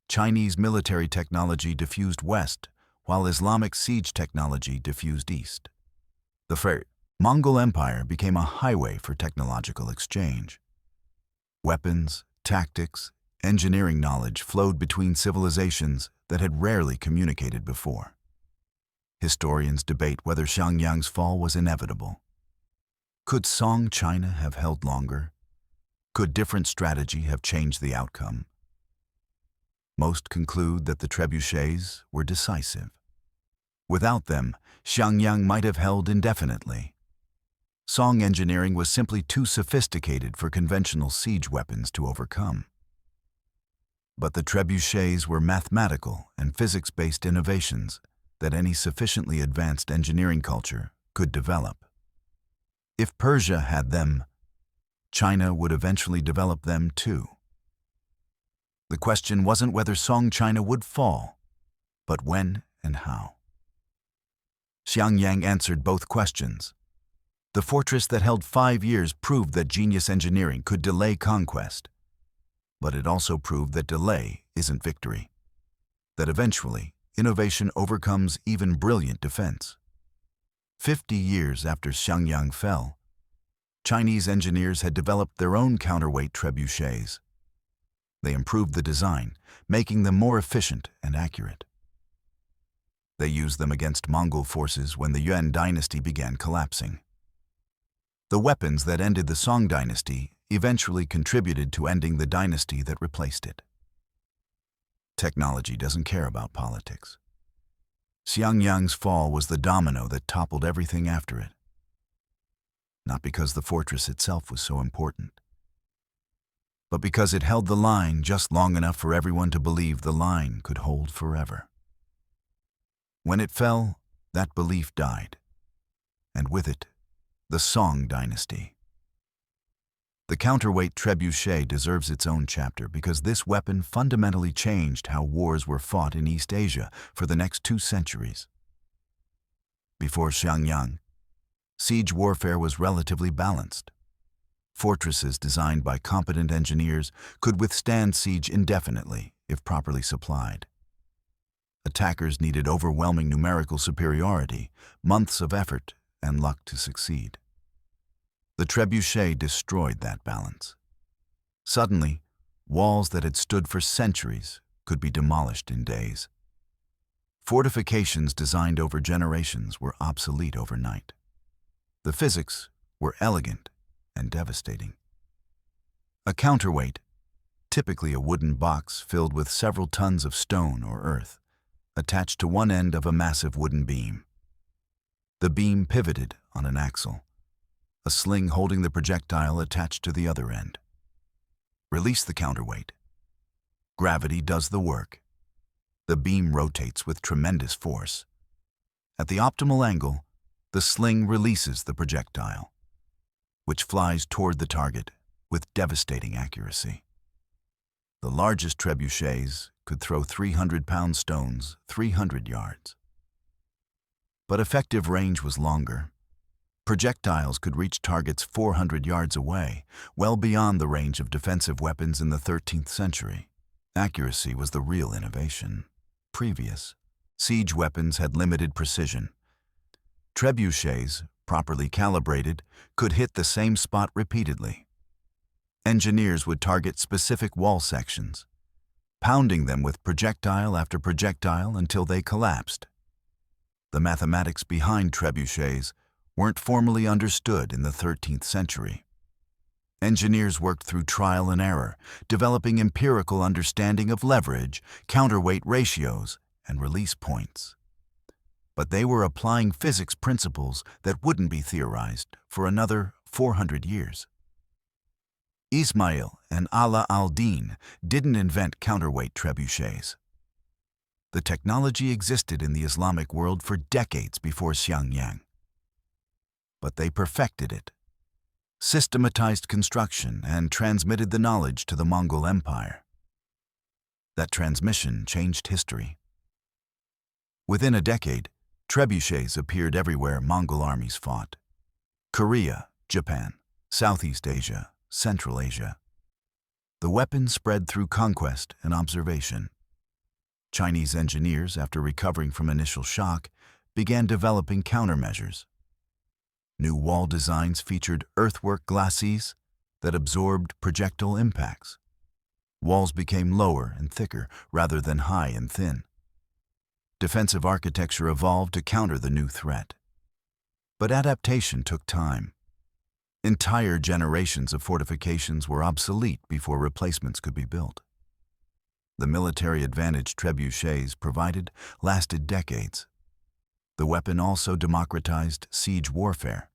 Speaker 1: Chinese military technology diffused west, while Islamic siege technology diffused east. The Mongol Empire became a highway for technological exchange. Weapons, tactics, engineering knowledge flowed between civilizations that had rarely communicated before. Historians debate whether Xiangyang's fall was inevitable. Could Song China have held longer? Could different strategy have changed the outcome? Most conclude that the trebuchets were decisive. Without them, Xiangyang might have held indefinitely. Song engineering was simply too sophisticated for conventional siege weapons to overcome. But the trebuchets were mathematical and physics-based innovations that any sufficiently advanced engineering culture could develop. If Persia had them, China would eventually develop them too. The question wasn't whether Song China would fall, but when and how. Xiangyang answered both questions. The fortress that held 5 years proved that genius engineering could delay conquest. But it also proved that delay isn't victory. That eventually, innovation overcomes even brilliant defense. 50 years after Xiangyang fell, Chinese engineers had developed their own counterweight trebuchets. They improved the design, making them more efficient and accurate. They used them against Mongol forces when the Yuan dynasty began collapsing. The weapons that ended the Song dynasty eventually contributed to ending the dynasty that replaced it. Technology doesn't care about politics. Xiangyang's fall was the domino that toppled everything after it. Not because the fortress itself was so important, but because it held the line just long enough for everyone to believe the line could hold forever. When it fell, that belief died, and with it, the Song dynasty. The counterweight trebuchet deserves its own chapter because this weapon fundamentally changed how wars were fought in East Asia for the next 2 centuries. Before Xiangyang, siege warfare was relatively balanced. Fortresses designed by competent engineers could withstand siege indefinitely if properly supplied. Attackers needed overwhelming numerical superiority, months of effort, and luck to succeed. The trebuchet destroyed that balance. Suddenly, walls that had stood for centuries could be demolished in days. Fortifications designed over generations were obsolete overnight. The physics were elegant and devastating. A counterweight, typically a wooden box filled with several tons of stone or earth, attached to one end of a massive wooden beam. The beam pivoted on an axle, a sling holding the projectile attached to the other end. Release the counterweight. Gravity does the work. The beam rotates with tremendous force. At the optimal angle, the sling releases the projectile, which flies toward the target with devastating accuracy. The largest trebuchets could throw 300-pound stones 300 yards. But effective range was longer. Projectiles could reach targets 400 yards away, well beyond the range of defensive weapons in the 13th century. Accuracy was the real innovation. Previous siege weapons had limited precision. Trebuchets, properly calibrated, could hit the same spot repeatedly. Engineers would target specific wall sections, pounding them with projectile after projectile until they collapsed. The mathematics behind trebuchets weren't formally understood in the 13th century. Engineers worked through trial and error, developing empirical understanding of leverage, counterweight ratios, and release points. But they were applying physics principles that wouldn't be theorized for another 400 years. Ismail and Ala al-Din didn't invent counterweight trebuchets. The technology existed in the Islamic world for decades before Xiangyang. But they perfected it, systematized construction, and transmitted the knowledge to the Mongol Empire. That transmission changed history. Within a decade, trebuchets appeared everywhere Mongol armies fought. Korea, Japan, Southeast Asia, Central Asia. The weapon spread through conquest and observation. Chinese engineers, after recovering from initial shock, began developing countermeasures. New wall designs featured earthwork glacis that absorbed projectile impacts. Walls became lower and thicker rather than high and thin. Defensive architecture evolved to counter the new threat. But adaptation took time. Entire generations of fortifications were obsolete before replacements could be built. The military advantage trebuchets provided lasted decades. The weapon also democratized siege warfare.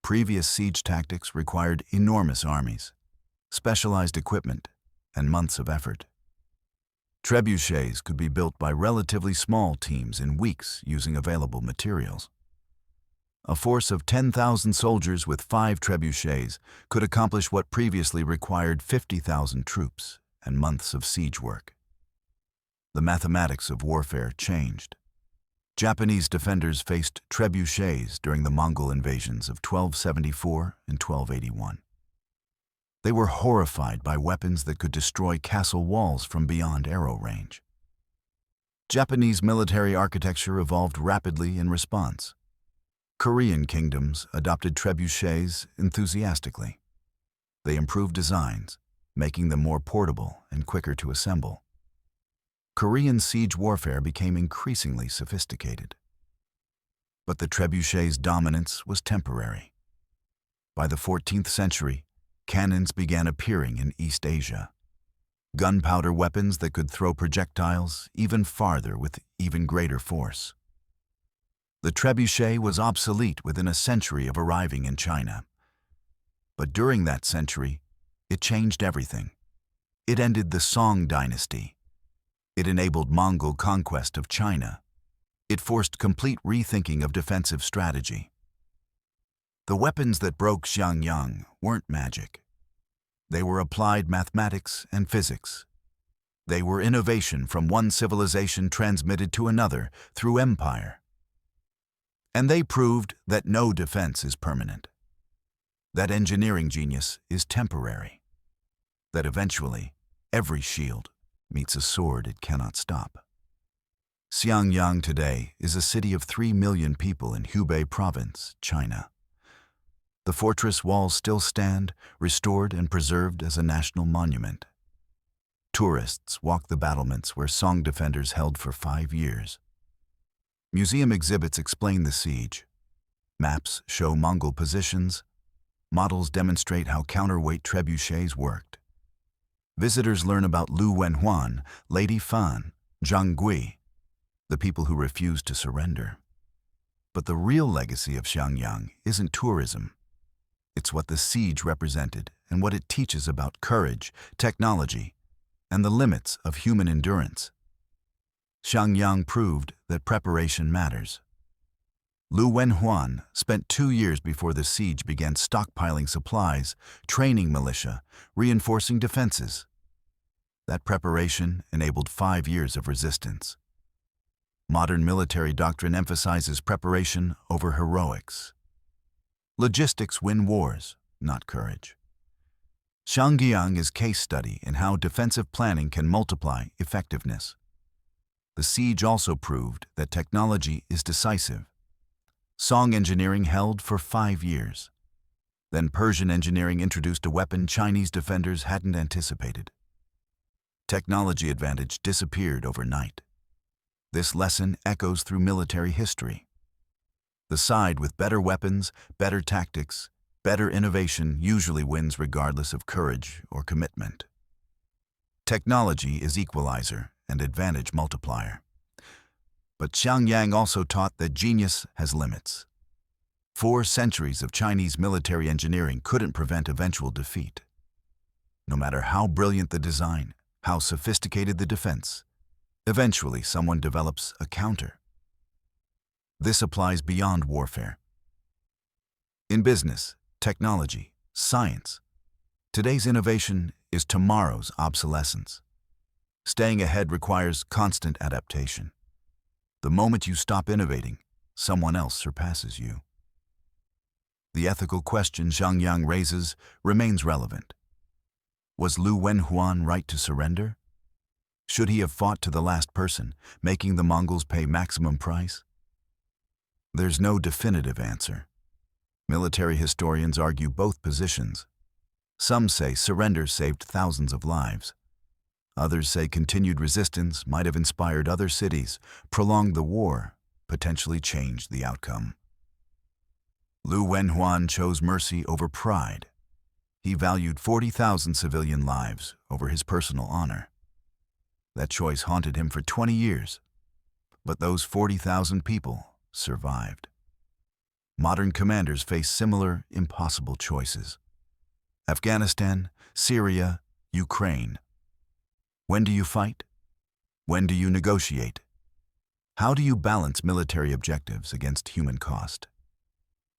Speaker 1: Previous siege tactics required enormous armies, specialized equipment, and months of effort. Trebuchets could be built by relatively small teams in weeks using available materials. A force of 10,000 soldiers with 5 trebuchets could accomplish what previously required 50,000 troops and months of siege work. The mathematics of warfare changed. Japanese defenders faced trebuchets during the Mongol invasions of 1274 and 1281. They were horrified by weapons that could destroy castle walls from beyond arrow range. Japanese military architecture evolved rapidly in response. Korean kingdoms adopted trebuchets enthusiastically. They improved designs, making them more portable and quicker to assemble. Korean siege warfare became increasingly sophisticated. But the trebuchet's dominance was temporary. By the 14th century, cannons began appearing in East Asia. Gunpowder weapons that could throw projectiles even farther with even greater force. The trebuchet was obsolete within a century of arriving in China. But during that century, it changed everything. It ended the Song dynasty. It enabled Mongol conquest of China. It forced complete rethinking of defensive strategy. The weapons that broke Xiangyang weren't magic. They were applied mathematics and physics. They were innovation from one civilization transmitted to another through empire. And they proved that no defense is permanent. That engineering genius is temporary. That eventually, every shield meets a sword it cannot stop. Xiangyang today is a city of 3 million people in Hubei province, China. The fortress walls still stand, restored and preserved as a national monument. Tourists walk the battlements where Song defenders held for 5 years. Museum exhibits explain the siege. Maps show Mongol positions. Models demonstrate how counterweight trebuchets worked. Visitors learn about Lü Wenhuan, Lady Fan, Zhang Gui, the people who refused to surrender. But the real legacy of Xiangyang isn't tourism. It's what the siege represented and what it teaches about courage, technology, and the limits of human endurance. Xiangyang proved that preparation matters. Lü Wenhuan spent 2 years before the siege began stockpiling supplies, training militia, reinforcing defenses. That preparation enabled 5 years of resistance. Modern military doctrine emphasizes preparation over heroics. Logistics win wars, not courage. Xiangyang is case study in how defensive planning can multiply effectiveness. The siege also proved that technology is decisive. Song engineering held for 5 years. Then Persian engineering introduced a weapon Chinese defenders hadn't anticipated. Technology advantage disappeared overnight. This lesson echoes through military history. The side with better weapons, better tactics, better innovation usually wins regardless of courage or commitment. Technology is equalizer and advantage multiplier. But Xiangyang also taught that genius has limits. 4 centuries of Chinese military engineering couldn't prevent eventual defeat. No matter how brilliant the design, how sophisticated the defense, eventually someone develops a counter. This applies beyond warfare. In business, technology, science, today's innovation is tomorrow's obsolescence. Staying ahead requires constant adaptation. The moment you stop innovating, someone else surpasses you. The ethical question Xiangyang raises remains relevant. Was Lü Wenhuan right to surrender? Should he have fought to the last person, making the Mongols pay maximum price? There's no definitive answer. Military historians argue both positions. Some say surrender saved thousands of lives. Others say continued resistance might have inspired other cities, prolonged the war, potentially changed the outcome. Lü Wenhuan chose mercy over pride. He valued 40,000 civilian lives over his personal honor. That choice haunted him for 20 years. But those 40,000 people survived. Modern commanders face similar, impossible choices. Afghanistan, Syria, Ukraine. When do you fight? When do you negotiate? How do you balance military objectives against human cost?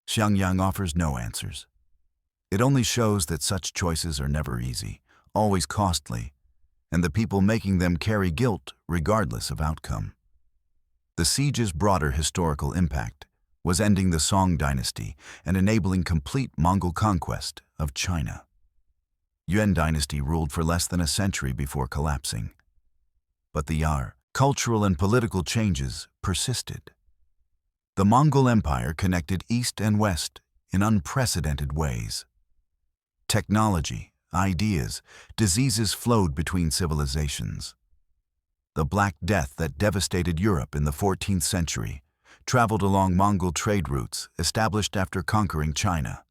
Speaker 1: Xiangyang offers no answers. It only shows that such choices are never easy, always costly, and the people making them carry guilt regardless of outcome. The siege's broader historical impact was ending the Song dynasty and enabling complete Mongol conquest of China. Yuan dynasty ruled for less than a century before collapsing. But the cultural and political changes persisted. The Mongol Empire connected East and West in unprecedented ways. Technology, ideas, diseases flowed between civilizations. The Black Death that devastated Europe in the 14th century traveled along Mongol trade routes established after conquering China.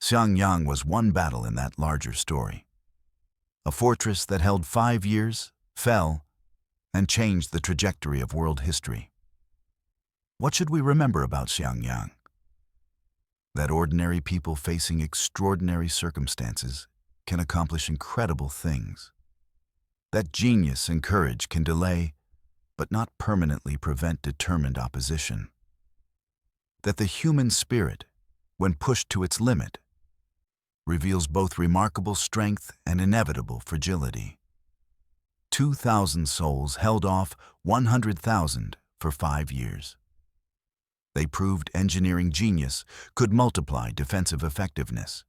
Speaker 1: Xiangyang was one battle in that larger story. A fortress that held 5 years, fell, and changed the trajectory of world history. What should we remember about Xiangyang? That ordinary people facing extraordinary circumstances can accomplish incredible things. That genius and courage can delay, but not permanently prevent determined opposition. That the human spirit, when pushed to its limit, reveals both remarkable strength and inevitable fragility. 2,000 souls held off 100,000 for 5 years. They proved engineering genius could multiply defensive effectiveness.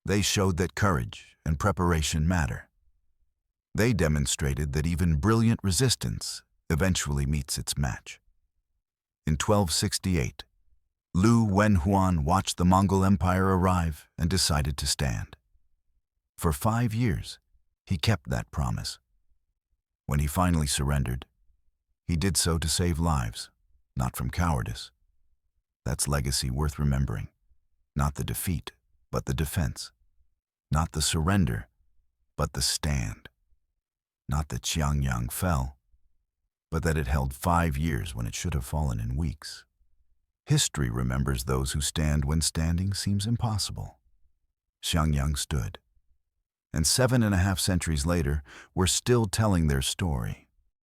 Speaker 1: They showed that courage and preparation matter. They demonstrated that even brilliant resistance eventually meets its match. In 1268, Lü Wenhuan watched the Mongol Empire arrive and decided to stand. For 5 years, he kept that promise. When he finally surrendered, he did so to save lives, not from cowardice. That's legacy worth remembering. Not the defeat, but the defense. Not the surrender, but the stand. Not that Xiangyang fell, but that it held 5 years when it should have fallen in weeks. History remembers those who stand when standing seems impossible. Xiangyang stood, and 7.5 centuries later, we're still telling their story.